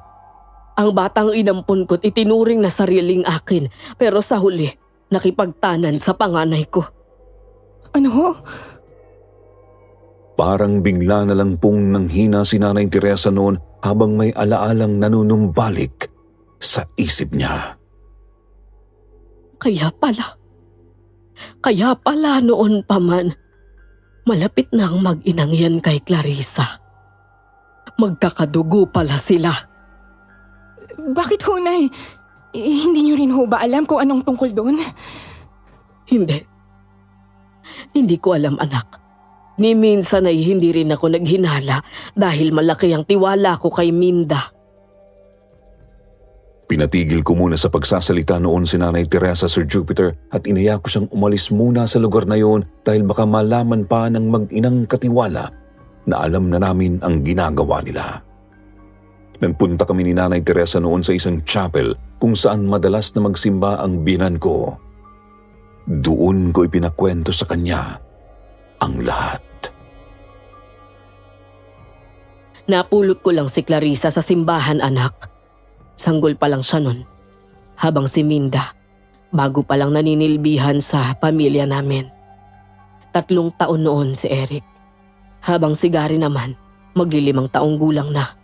Ang batang inampun ko't itinuring na sariling akin, pero sa huli, nakipagtanan sa panganay ko. Ano ho? Parang bigla na lang pong nanghina si Nanay Teresa noon habang may alaalang nanunumbalik sa isip niya. Kaya pala noon pa man, malapit na ang mag-inang yan kay Clarissa. Magkakadugo pala sila. Bakit ho, Nay? Hindi niyo rin ho ba alam kung anong tungkol doon? Hindi. Hindi ko alam, anak. Ni minsan ay hindi rin ako naghinala dahil malaki ang tiwala ko kay Minda. Pinatigil ko muna sa pagsasalita noon si Nanay Teresa, Sir Jupiter, at inaya ko siyang umalis muna sa lugar na yon dahil baka malaman pa ng mag-inang katiwala na alam na namin ang ginagawa nila. Nagpunta kami ni Nanay Teresa noon sa isang chapel kung saan madalas na magsimba ang biyenan ko. Doon ko ipinakwento sa kanya ang lahat. Napulot ko lang si Clarissa sa simbahan, anak. Sanggol pa lang siya nun. Habang si Minda, bago pa lang naninilbihan sa pamilya namin. 3 taon noon si Eric. Habang si Gary naman, 5 taong gulang na.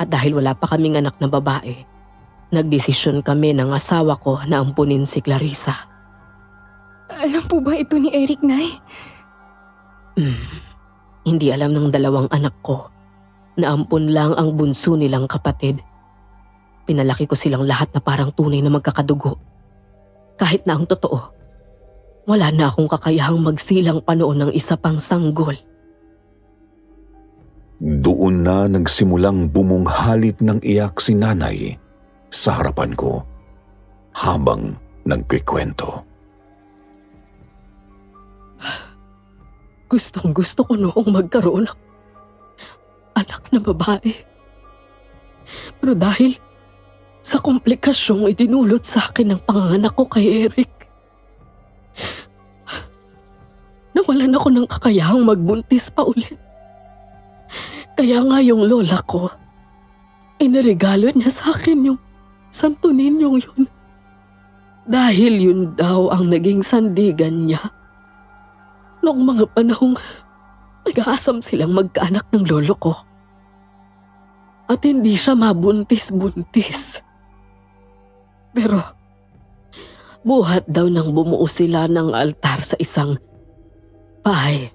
At dahil wala pa kaming anak na babae, nagdesisyon kami ng asawa ko na ampunin si Clarissa. Alam po ba ito ni Eric, Nay? Hindi alam ng 2 anak ko na ampun lang ang bunso nilang kapatid. Pinalaki ko silang lahat na parang tunay na magkakadugo. Kahit na ang totoo, wala na akong kakayahang magsilang pa noon ng isa pang sanggol. Doon na nagsimulang bumunghalit ng iyak si Nanay sa harapan ko habang nagkikwento. Gustong-gusto ko noong magkaroon ng anak na babae. Pero dahil sa komplikasyong idinulot sa akin ng panganganak ko kay Eric, nawalan ako ng kakayahang magbuntis pa ulit. Kaya nga yung lola ko, inirigalo niya sa akin yung Santo Niñong yun. Dahil yun daw ang naging sandigan niya. Noong mga panahong nag-aasam silang magkaanak ng lolo ko. At hindi siya mabuntis-buntis. Pero buhat daw nang bumuo sila ng altar sa isang bahay.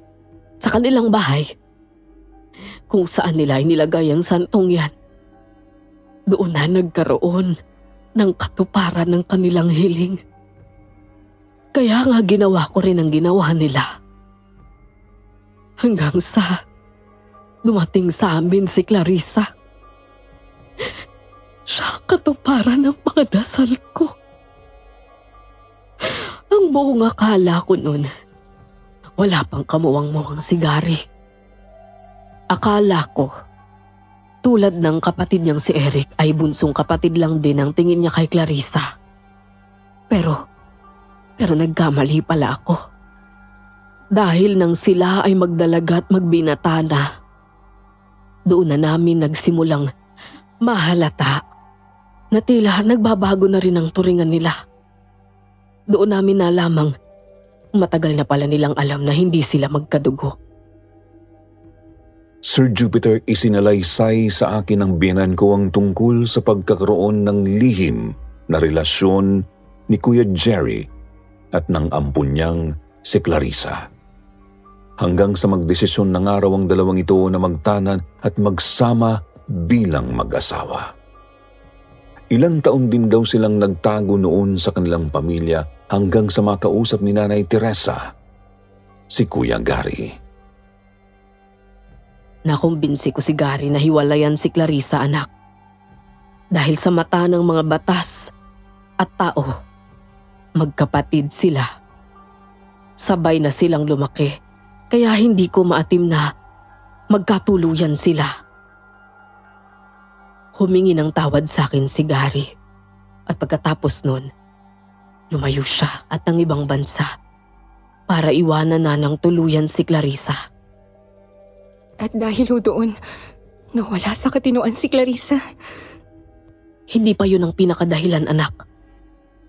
Sa kanilang bahay. Kung saan nila inilagay ang santong yan. Doon na nagkaroon ng katuparan ng kanilang hiling. Kaya nga ginawa ko rin ang ginawa nila. Hanggang sa dumating sa amin si Clarissa. Siya ang katuparan ng mga dasal ko. Ang buong akala ko noon, wala pang kamuwang-muwang si Gary. Akala ko, tulad ng kapatid niyang si Eric ay bunsong kapatid lang din ang tingin niya kay Clarissa. Pero nagkamali pala ako. Dahil nang sila ay magdalaga at magbinata na, doon na namin nagsimulang mahalata na tila nagbabago na rin ang turingan nila. Doon namin nalamang matagal na pala nilang alam na hindi sila magkadugo. Sir Jupiter, isinalaysay sa akin ng biyenan ko ang tungkol sa pagkakaroon ng lihim na relasyon ni Kuya Jerry at ng ampun niyang si Clarissa. Hanggang sa magdesisyon ng araw ang dalawang ito na magtanan at magsama bilang mag-asawa. Ilang taon din daw silang nagtago noon sa kanilang pamilya hanggang sa makausap ni Nanay Teresa, si Kuya Gary. Nakumbinsi ko si Gary na hiwalayan si Clarissa, anak. Dahil sa mata ng mga batas at tao, magkapatid sila. Sabay na silang lumaki, kaya hindi ko maatim na magkatuluyan sila. Humingi ng tawad sa akin si Gary at pagkatapos nun, lumayo siya at ng ibang bansa para iwanan na ng tuluyan si Clarissa. At dahil ho doon, nawala sa katinoan si Clarissa. Hindi pa yun ang pinakadahilan, anak.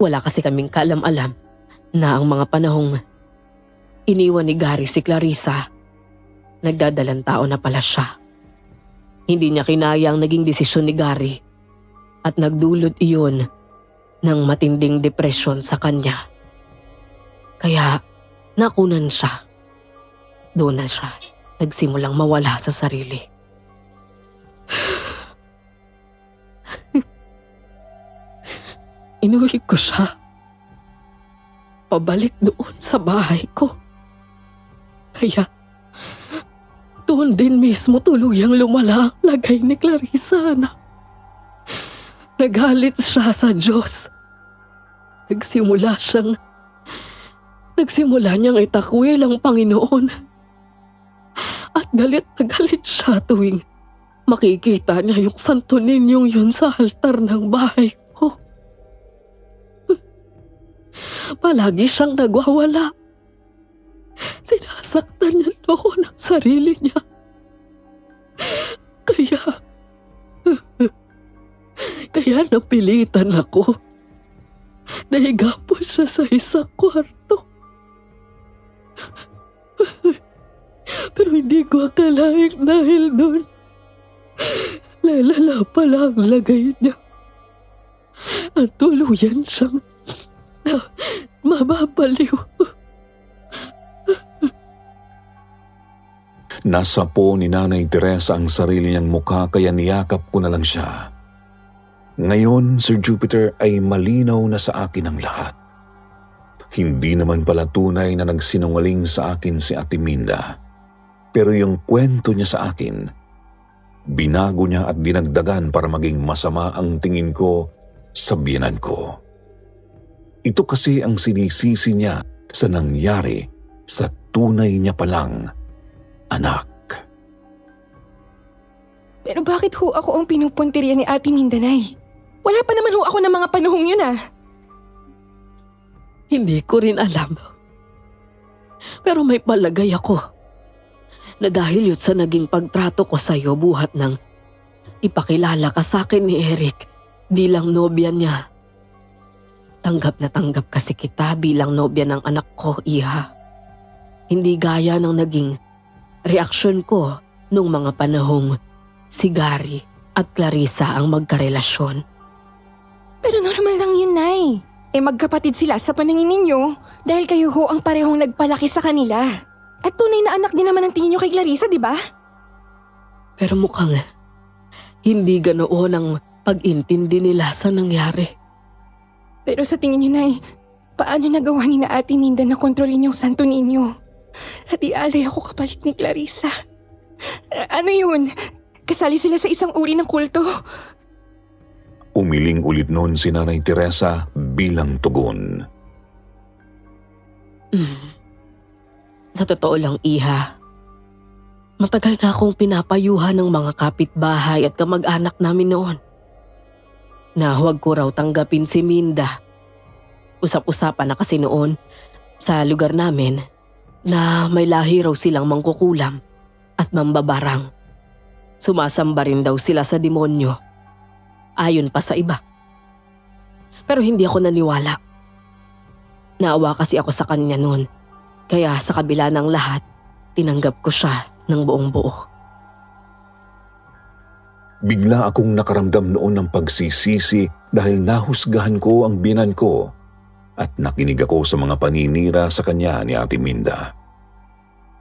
Wala kasi kaming kaalam-alam na ang mga panahong iniwan ni Gary si Clarissa, nagdadalang tao na pala siya. Hindi niya kinaya ang naging desisyon ni Gary at nagdulot iyon ng matinding depresyon sa kanya. Kaya nakunan siya. Doon na siya nagsimulang mawala sa sarili. Inuwi ko siya pabalik doon sa bahay ko. Kaya doon din mismo tuluyang lumala ang lagay ni Clarissa na. Nagalit siya sa Diyos. Nagsimula niyang itakwil ang Panginoon. At galit na galit siya tuwing makikita niya yung Santo Ninyong yun sa altar ng bahay ko. Palagi siyang nagwawala. Sinasaktan niya noon ang sarili niya. Kaya napilitan ako. Nahiga po siya sa isang kwarto. Pero hindi ko akalaing dahil doon, lalala pala ang lagay niya. At tuluyan siyang mababaliw. Nasa po ni Nanay Teresa ang sarili niyang mukha kaya niyakap ko na lang siya. Ngayon, Sir Jupiter, ay malinaw na sa akin ang lahat. Hindi naman pala tunay na nagsinungaling sa akin si Ate Minda. Pero yung kwento niya sa akin, binago niya at dinagdagan para maging masama ang tingin ko sa biyenan ko. Ito kasi ang sinisisi niya sa nangyari sa tunay niya palang anak. Pero bakit ho ako ang pinupuntirya ni Ate Mindanay? Wala pa naman ho ako ng mga panahong yun ah. Hindi ko rin alam. Pero may palagay ako na dahil yun sa naging pagtrato ko sa'yo buhat ng ipakilala ka sa akin ni Eric bilang nobya niya. Tanggap na tanggap kasi kita bilang nobya ng anak ko, Iha. Hindi gaya ng naging reaksyon ko nung mga panahong si Gary at Clarissa ang magkarelasyon. Pero normal lang yun, Nay. Magkapatid sila sa paningin ninyo dahil kayo ho ang parehong nagpalaki sa kanila. At tunay na anak din naman ang tingin nyo kay Clarissa, di ba? Pero mukhang hindi ganoon ang pag-intindi nila sa nangyari. Pero sa tingin niyo, Nay, paano nagawa ni na Ate Minda na kontrolin yung Santo Niño? At ialay ako kapalit ni Clarissa. Ano yun? Kasali sila sa isang uri ng kulto? Umiling ulit noon si Nanay Teresa bilang tugon. Sa totoo lang, Iha, matagal na akong pinapayuhan ng mga kapitbahay at kamag-anak namin noon na huwag ko raw tanggapin si Minda. Usap-usapan na kasi noon sa lugar namin na may lahi raw silang mangkukulam at mambabarang. Sumasamba rin daw sila sa demonyo. Ayon pa sa iba. Pero hindi ako naniwala. Naawa kasi ako sa kanya noon. Kaya sa kabila ng lahat, tinanggap ko siya ng buong buo. Bigla akong nakaramdam noon ng pagsisisi dahil nahusgahan ko ang binan ko at nakinig ako sa mga paninira sa kanya ni Ate Minda.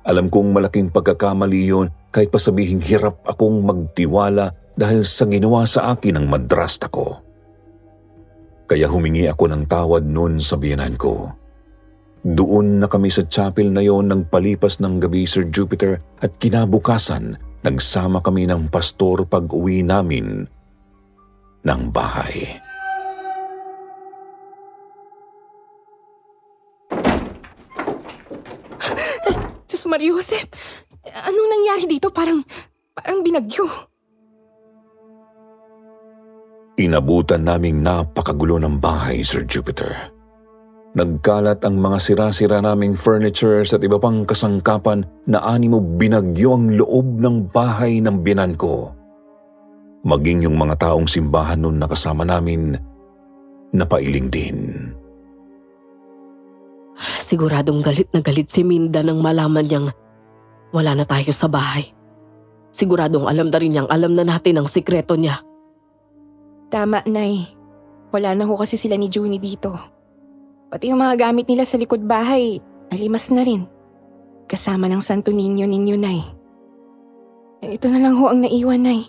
Alam kong malaking pagkakamali yun kahit pa sabihing hirap akong magtiwala dahil sa ginawa sa akin ng madrasta ko. Kaya humingi ako ng tawad noon sa biyanan ko. Doon na kami sa chapel na yon nang palipas ng gabi, Sir Jupiter, at kinabukasan nagsama kami ng pastor pag-uwi namin ng bahay. Diyos Maria Josep, anong nangyari dito? Parang binagyo. Inabutan naming napakagulo ng bahay, Sir Jupiter. Nagkalat ang mga sira-sira naming furnitures at iba pang kasangkapan na animo binagyo ang loob ng bahay ng binan ko. Maging yung mga taong simbahan nun na kasama namin, napailing din. Siguradong galit na galit si Minda nang malaman niyang wala na tayo sa bahay. Siguradong alam na rin niyang alam na natin ang sikreto niya. Tama, Nay. Wala na ho kasi sila ni Junie dito. Pati yung mga gamit nila sa likod bahay, nalimas na rin. Kasama ng Santo Niño ninyo, Nay. Ito na lang ho ang naiwan, Nay.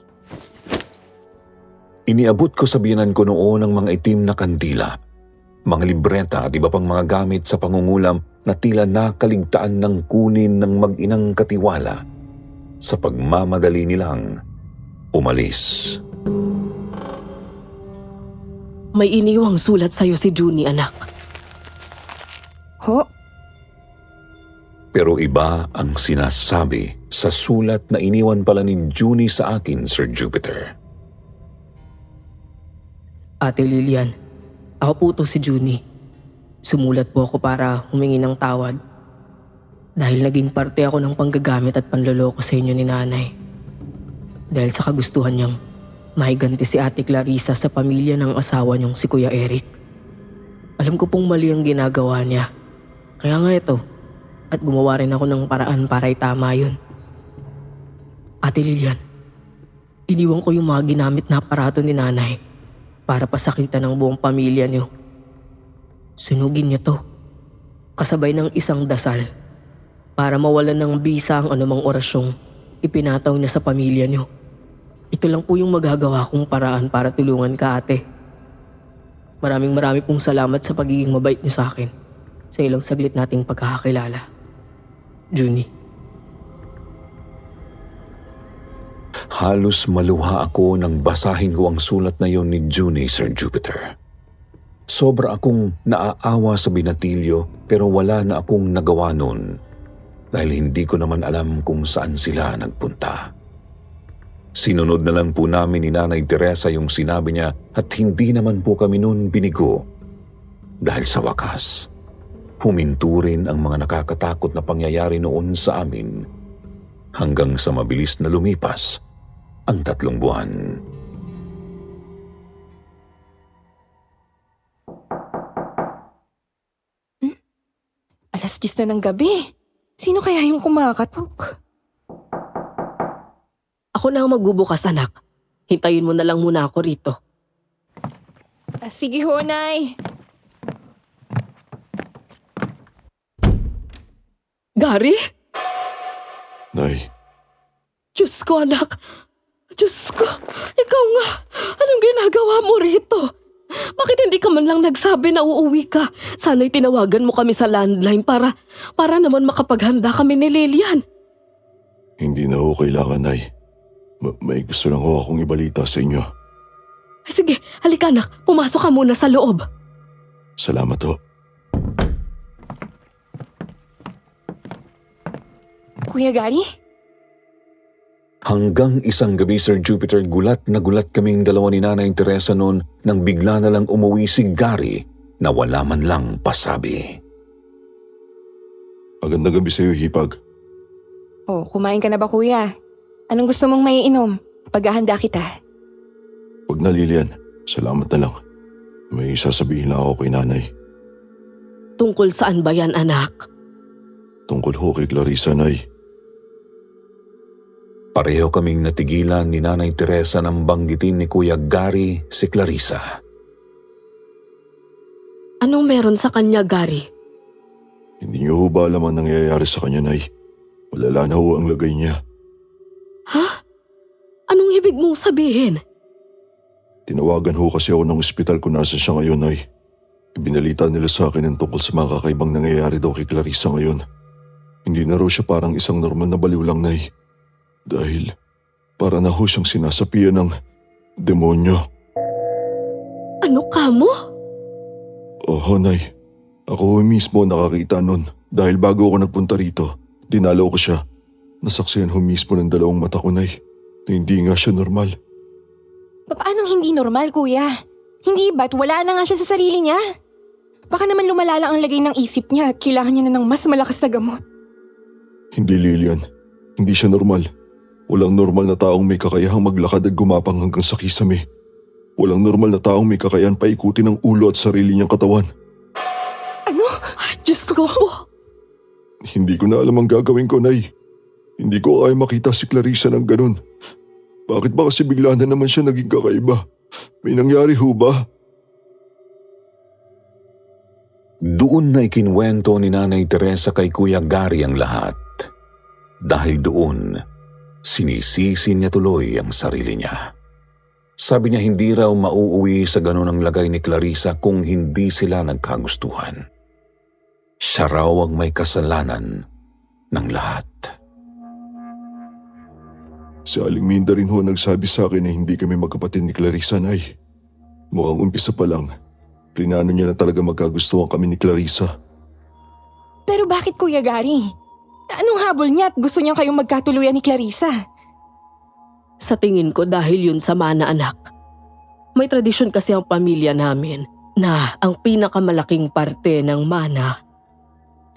Iniabot ko sa biyanan ko noon ang mga itim na kandila, mga libreta at iba pang mga gamit sa pangungulam na tila nakaligtaan ng kunin ng mag-inang katiwala sa pagmamadali nilang umalis. May iniwang sulat sa'yo si Junie, anak. Ho? Pero iba ang sinasabi sa sulat na iniwan pala ni Junie sa akin, Sir Jupiter. Ate Lilian, ako po to si Junie. Sumulat po ako para humingi ng tawad. Dahil naging parte ako ng panggagamit at panloloko sa inyo ni Nanay. Dahil sa kagustuhan niyang mahiganti si Ate Clarissa sa pamilya ng asawa niyong si Kuya Eric. Alam ko pong mali ang ginagawa niya. Kaya nga ito, at gumawa rin ako ng paraan para itama yun. Ate Lilian, iniwan ko yung mga ginamit na aparato ni Nanay para pasakitan ng buong pamilya niyo. Sunugin niyo to, kasabay ng isang dasal, para mawalan ng bisa ang anumang orasyong ipinataw niya sa pamilya niyo. Ito lang po yung magagawa kong paraan para tulungan ka, ate. Maraming pong salamat sa pagiging mabait niyo sa akin sa ilang saglit nating pagkakakilala. Junie. Halos maluha ako nang basahin ko ang sulat na yon ni Junie, Sir Jupiter. Sobra akong naaawa sa binatilyo pero wala na akong nagawa nun dahil hindi ko naman alam kung saan sila nagpunta. Sinunod na lang po namin ni Nanay Teresa yung sinabi niya at hindi naman po kami nun binigo dahil sa wakas, huminto rin ang mga nakakatakot na pangyayari noon sa amin hanggang sa mabilis na lumipas ang 3 buwan. Alas 10 na ng gabi. Sino kaya yung kumakatok? Ako na ang magbubukas, anak. Hintayin mo na lang muna ako rito. Sige ho, Nay. Gary? Nay, Diyos ko, anak. Diyos ko. Ikaw nga. Anong ginagawa mo rito? Bakit hindi ka man lang nagsabi na uuwi ka? Sana'y tinawagan mo kami sa landline para naman makapaghanda kami ni Lilian. Hindi na ho kailangan, Nay. May gusto lang ho akong ibalita sa inyo. Ay, sige, halika anak. Pumasok ka muna sa loob. Salamat ho. Kuya Gary? Hanggang isang gabi, Sir Jupiter, gulat na gulat kaming dalawa ni Nanay Teresa noon nang bigla na lang umuwi si Gary na wala man lang pasabi. Magandang gabi sa iyo, Hipag. Oh, kumain ka na ba kuya? Anong gusto mong maiinom? Paghahanda kita. Huwag na, Lilian. Salamat na lang. May sasabihin lang ako kay Nanay. Tungkol saan ba yan, anak? Tungkol ho kay Clarissa, Nay. Pareho kaming natigilan ni Nanay Teresa nang banggitin ni Kuya Gary si Clarissa. Anong meron sa kanya, Gary? Hindi niyo ho ba alam ang nangyayari sa kanya, Nay? Malala na ho ang lagay niya. Ha? Anong ibig mong sabihin? Tinawagan ho kasi ako ng ospital kung nasa siya ngayon, Nay. Ibinalita nila sa akin ang tungkol sa mga kakaibang nangyayari daw kay Clarissa ngayon. Hindi na raw siya parang isang normal na baliw lang, Nay. Dahil para na ho siyang sinasapian ng demonyo. Ano ka mo? Oo, Nay. Ako ho mismo nakakita nun. Dahil bago ako nagpunta rito, dinalaw ko siya. Nasaksihan ho mismo ng dalawang mata ko, Nay, na hindi nga siya normal. Paano hindi normal, kuya? Hindi ba't wala na nga siya sa sarili niya? Baka naman lumalala ang lagay ng isip niya at kailangan niya na ng mas malakas na gamot. Hindi, Lilian. Hindi siya normal. Walang normal na taong may kakayahang maglakad at gumapang hanggang sa kisame. Walang normal na taong may kakayahan paikutin ang ulo at sarili niyang katawan. Ano? Diyos ko po. Hindi ko na alam ang gagawin ko, Nay. Hindi ko kaya makita si Clarissa ng ganun. Bakit ba kasi bigla na naman siya naging kakaiba? May nangyari ho ba? Doon na ikinwento ni Nanay Teresa kay Kuya Gary ang lahat. Dahil doon, sinisisi niya tuloy ang sarili niya. Sabi niya hindi raw mauuwi sa ganun ang lagay ni Clarissa kung hindi sila nagkagustuhan. Siya raw ang may kasalanan ng lahat. Si Aling Minda rin ho nagsabi sa akin na hindi kami magkapatid ni Clarissa, Nay. Mukhang umpisa pa lang. Plinano niya na talaga magkagustuhan kami ni Clarissa. Pero bakit, Kuya Gary? Anong habol niya at gusto niya kayong magkatuluyan ni Clarissa? Sa tingin ko dahil yun sa mana, anak. May tradisyon kasi ang pamilya namin na ang pinakamalaking parte ng mana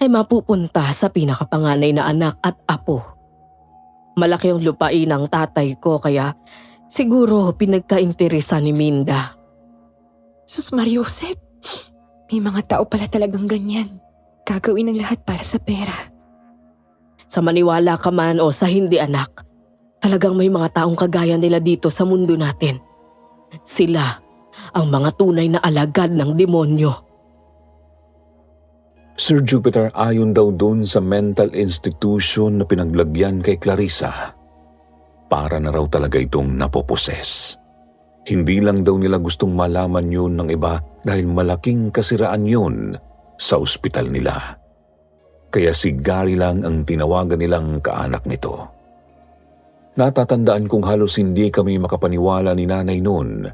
ay mapupunta sa pinakapanganay na anak at apo. Malaki ang lupain ng tatay ko kaya siguro pinagkainteresan ni Minda. Sus Mariosep, may mga tao pala talagang ganyan. Gagawin ang lahat para sa pera. Sa maniwala ka man o sa hindi, anak, talagang may mga taong kagaya nila dito sa mundo natin. Sila ang mga tunay na alagad ng demonyo. Sir Jupiter, ayon daw doon sa mental institution na pinaglagyan kay Clarissa, para na raw talaga itong napoposes. Hindi lang daw nila gustong malaman yun ng iba dahil malaking kasiraan yun sa ospital nila. Kaya si Gary lang ang tinawagan nilang kaanak nito. Natatandaan kong halos hindi kami makapaniwala ni nanay noon.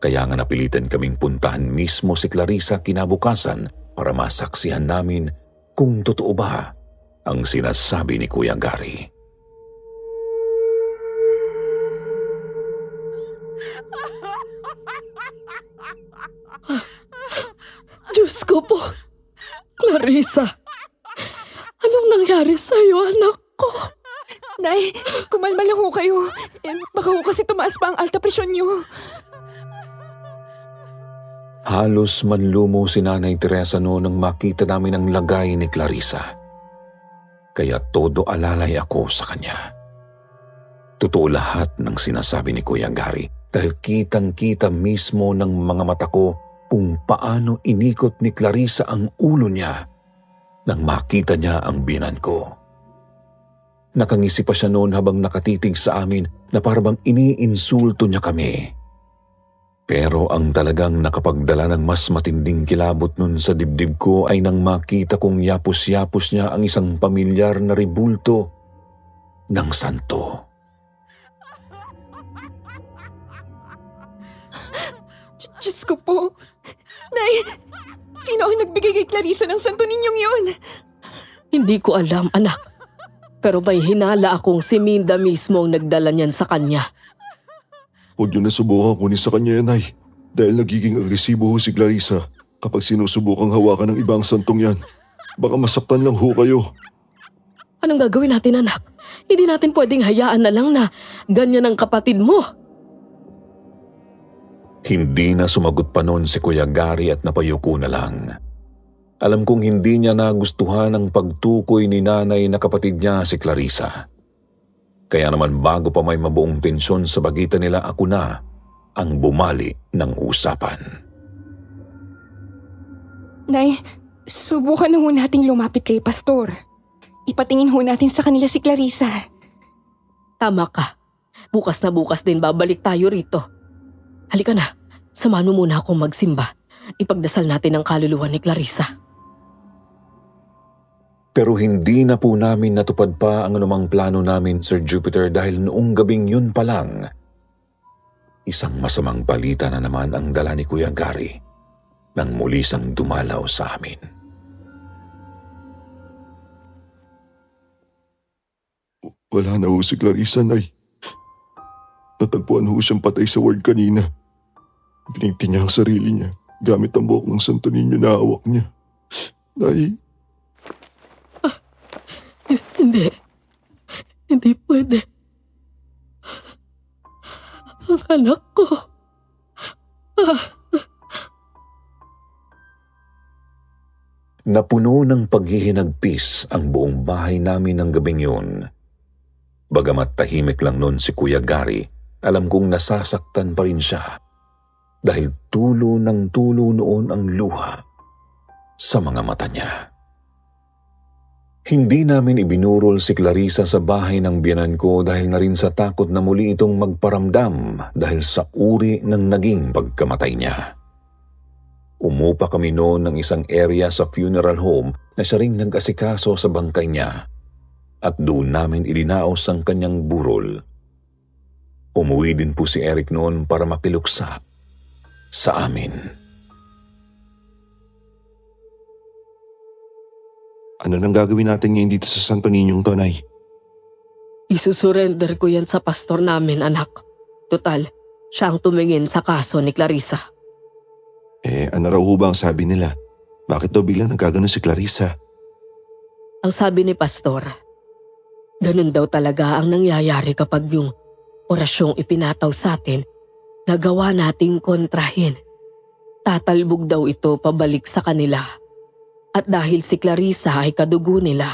Kaya nga napilitan kaming puntahan mismo si Clarissa kinabukasan para masaksihan namin kung totoo ba ang sinasabi ni Kuya Gary. Diyos ko po, Clarissa, anong nangyari sa'yo, anak ko? Nay, kumalma lang ho kayo. Baka ho kasi tumaas pa ang alta presyon niyo. Halos manlumo si Nanay Teresa noon nang makita namin ang lagay ni Clarissa. Kaya todo alalay ako sa kanya. Totoo lahat ng sinasabi ni Kuya Gary dahil kitang-kita mismo ng mga mata ko kung paano inikot ni Clarissa ang ulo niya nang makita niya ang biyenan ko. Nakangisi pa siya noon habang nakatitig sa amin na parang iniinsulto niya kami. Pero ang talagang nakapagdala ng mas matinding kilabot nun sa dibdib ko ay nang makita kong yapos-yapos niya ang isang pamilyar na ribulto ng santo. Diyos ko po. Nay, sino ang nagbigay kay Clarissa ng santo ninyong yun? Hindi ko alam, anak. Pero may hinala akong si Minda mismo ang nagdala niyan sa kanya. Huwag niyo na subukan kunin sa kanya yan, Nay. Dahil nagiging agresibo ho si Clarissa kapag sinusubukang hawakan ng ibang santong yan. Baka masaktan lang ho kayo. Anong gagawin natin, anak? Hindi natin pwedeng hayaan na lang na ganyan ang kapatid mo. Hindi na sumagot pa noon si Kuya Gary at napayuko na lang. Alam kong hindi niya nagustuhan ang pagtukoy ni nanay na kapatid niya si Clarissa. Kaya naman bago pa may mabuong tensyon sa pagitan nila, ako na ang bumali ng usapan. Nay, subukan na ho nating lumapit kay Pastor. Ipatingin ho natin sa kanila si Clarissa. Tama ka. Bukas na bukas din babalik tayo rito. Halika na, samahan mo muna akong magsimba. Ipagdasal natin ang kaluluwa ni Clarissa. Pero hindi na po namin natupad pa ang anumang plano namin, Sir Jupiter, dahil noong gabing yun pa lang, isang masamang balita na naman ang dala ni Kuya Gary nang muli siyang dumalaw sa amin. Wala na ho si Clarissa, Nay. Natagpuan ho siyang patay sa ward kanina. Binigti niya ang sarili niya gamit ang buhok ng santo ninyo na hawak niya. Nay, Hindi. Hindi pwede. Ang anak ko. Napuno ng paghihinagpis ang buong bahay namin ng gabing yun. Bagamat tahimik lang noon si Kuya Gary, alam kong nasasaktan pa rin siya dahil tulo ng tulo noon ang luha sa mga mata niya. Hindi namin ibinurol si Clarissa sa bahay ng biyanan ko dahil na rin sa takot na muli itong magparamdam dahil sa uri ng naging pagkamatay niya. Umupa kami noon ng isang area sa funeral home na siya ring nag-asikaso sa bangkay niya at doon namin ilinaos ang kanyang burol. Umuwi din po si Eric noon para makiluksa sa amin. ano nang gagawin natin ngayon dito sa Santo Niñong to, Nay? Isusurrender ko yan sa pastor namin, anak. Total, siya ang tumingin sa kaso ni Clarissa. Ano raw ho ba ang sabi nila? Bakit daw biglang nagkaganon si Clarissa? Ang sabi ni pastor, ganun daw talaga ang nangyayari kapag yung orasyong ipinataw sa atin, nagawa nating kontrahin. Tatalbog daw ito pabalik sa kanila. At dahil si Clarissa ay kadugo nila,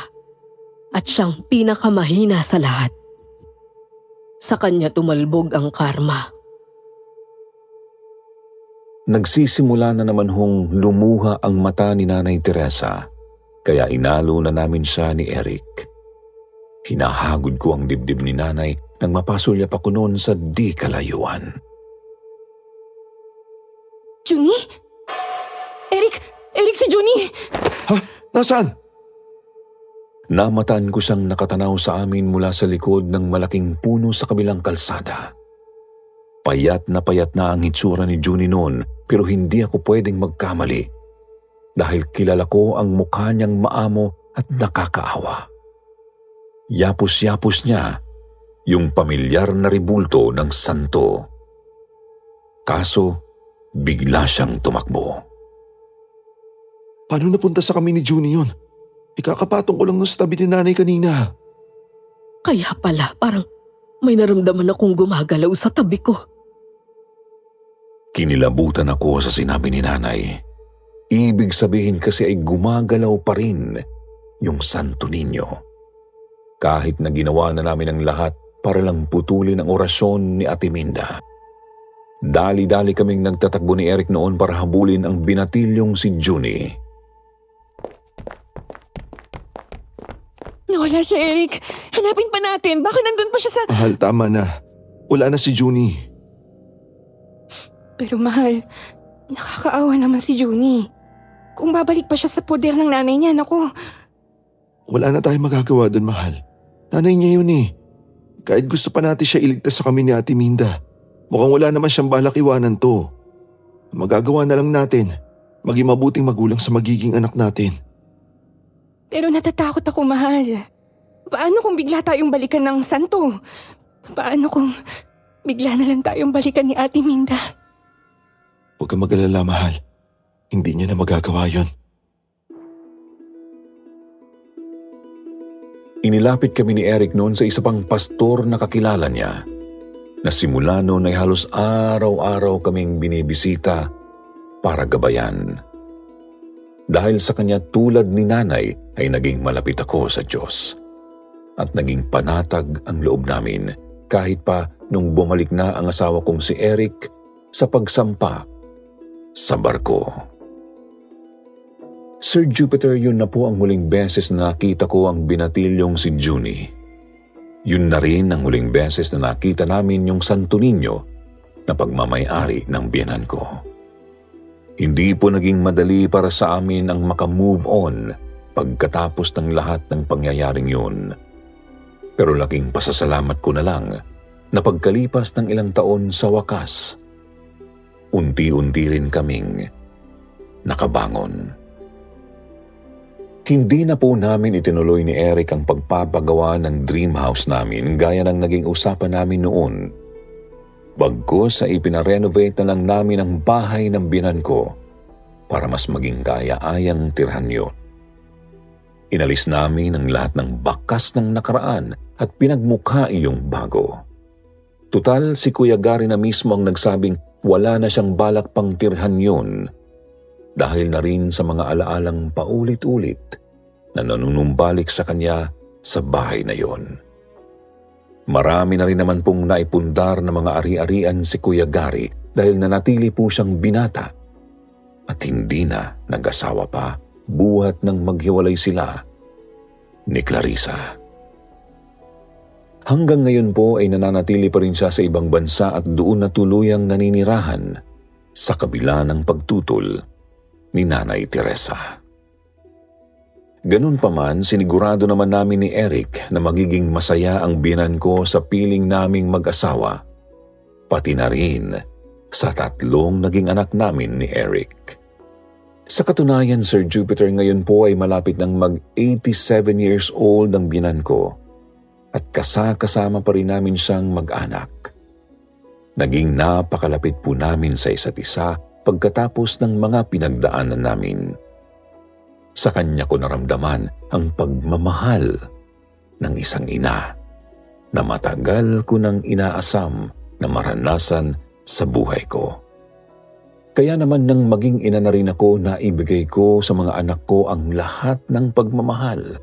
at siyang pinakamahina sa lahat, sa kanya tumalbog ang karma. Nagsisimula na naman hong lumuha ang mata ni Nanay Teresa, kaya inalo na namin siya ni Eric. Hinahagod ko ang dibdib ni Nanay nang mapasulya pa ko noon sa di kalayuan. Junie? Eric si Junie! Ha? Nasaan? Namataan ko siyang nakatanaw sa amin mula sa likod ng malaking puno sa kabilang kalsada. Payat na ang hitsura ni Junie noon, pero hindi ako pwedeng magkamali dahil kilala ko ang mukha niyang maamo at nakakaawa. Yapos-yapos niya yung pamilyar na ribulto ng santo. Kaso, bigla siyang tumakbo. Paano napunta sa kami ni Junie yun? Ikakapatong ko lang sa tabi ni Nanay kanina. Kaya pala, parang may naramdaman akong gumagalaw sa tabi ko. Kinilabutan ako sa sinabi ni Nanay. Ibig sabihin kasi ay gumagalaw pa rin yung Santo Niño. Kahit na ginawa na namin ang lahat para lang putulin ang orasyon ni Ate Minda. Dali-dali kaming nagtatakbo ni Eric noon para habulin ang binatilyong si Junie. Nawala siya, Eric. Hanapin pa natin. Baka nandun pa siya sa... Mahal, tama na. Wala na si Junie. Pero mahal, nakakaawa naman si Junie. Kung babalik pa siya sa poder ng nanay niya, naku. Wala na tayong magagawa doon, mahal. Nanay niya yun eh. Kahit gusto pa natin siya iligtas sa kami ni Ate Minda, mukhang wala naman siyang balak iwanan to. Ang magagawa na lang natin, maging mabuting magulang sa magiging anak natin. Pero natatakot ako, mahal. Paano kung bigla tayong balikan ng santo? Paano kung bigla na lang tayong balikan ni Ate Minda? Huwag kang mag-alala, mahal. Hindi niya na magagawa yun. Inilapit kami ni Eric noon sa isa pang pastor na kakilala niya, na simula noon ay halos araw-araw kaming binibisita para gabayan. Dahil sa kanya tulad ni nanay ay naging malapit ako sa Diyos. At naging panatag ang loob namin kahit pa nung bumalik na ang asawa kong si Eric sa pagsampa sa barko. Sir Jupiter, yun na po ang huling beses na nakita ko ang binatilyong si Junie. Yun na rin ang huling beses na nakita namin yung Santo Niño na pagmamay-ari ng biyenan ko. Hindi po naging madali para sa amin ang makamove on pagkatapos ng lahat ng pangyayaring yun. Pero laking pasasalamat ko na lang na pagkalipas ng ilang taon sa wakas, unti-unti rin kaming nakabangon. Hindi na po namin itinuloy ni Eric ang pagpapagawa ng dream house namin gaya ng naging usapan namin noon. Bagkus ay ipinarenovate na lang namin ang bahay ng biyenan ko para mas maging kaya-ayang tirhan yun. Inalis namin ang lahat ng bakas ng nakaraan at pinagmukha iyong bago. Tutal, si Kuya Gary na mismo ang nagsabing wala na siyang balak pang tirhan yun dahil na rin sa mga alaalang paulit-ulit na nanunumbalik sa kanya sa bahay na yon. Marami na rin naman pong naipundar na mga ari-arian si Kuya Gary dahil nanatili po siyang binata at hindi na nag-asawa pa buhat nang maghiwalay sila ni Clarissa. Hanggang ngayon po ay nananatili pa rin siya sa ibang bansa at doon na tuluyang naninirahan sa kabila ng pagtutol ni Nanay Teresa. Ganun pa man, sinigurado naman namin ni Eric na magiging masaya ang biyenan ko sa piling naming mag-asawa, pati na rin sa 3 naging anak namin ni Eric. Sa katunayan, Sir Jupiter, ngayon po ay malapit ng mag-87 years old ang biyenan ko at kasama pa rin namin siyang mag-anak. Naging napakalapit po namin sa isa't isa pagkatapos ng mga pinagdaanan namin. Sa kanya ko naramdaman ang pagmamahal ng isang ina na matagal ko nang inaasam na maranasan sa buhay ko. Kaya naman nang maging ina na rin ako, naibigay ko sa mga anak ko ang lahat ng pagmamahal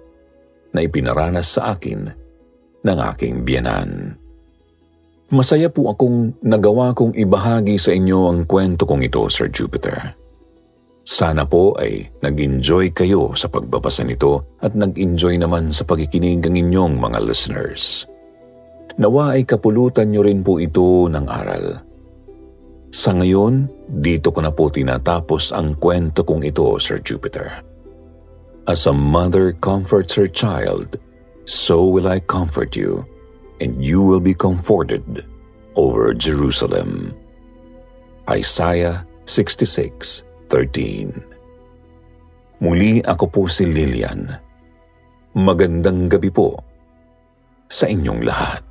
na ipinaranas sa akin ng aking biyenan. Masaya po akong nagawa kong ibahagi sa inyo ang kwento kong ito, Sir Jupiter. Sana po ay nag-enjoy kayo sa pagbabasa nito at nag-enjoy naman sa pakikinig ang inyong mga listeners. Nawa ay kapulutan nyo rin po ito ng aral. Sa ngayon, dito ko na po tinatapos ang kwento kong ito, Sir Jupiter. As a mother comforts her child, so will I comfort you, and you will be comforted over Jerusalem. Isaiah 66:13. Muli ako po si Lilian. Magandang gabi po sa inyong lahat.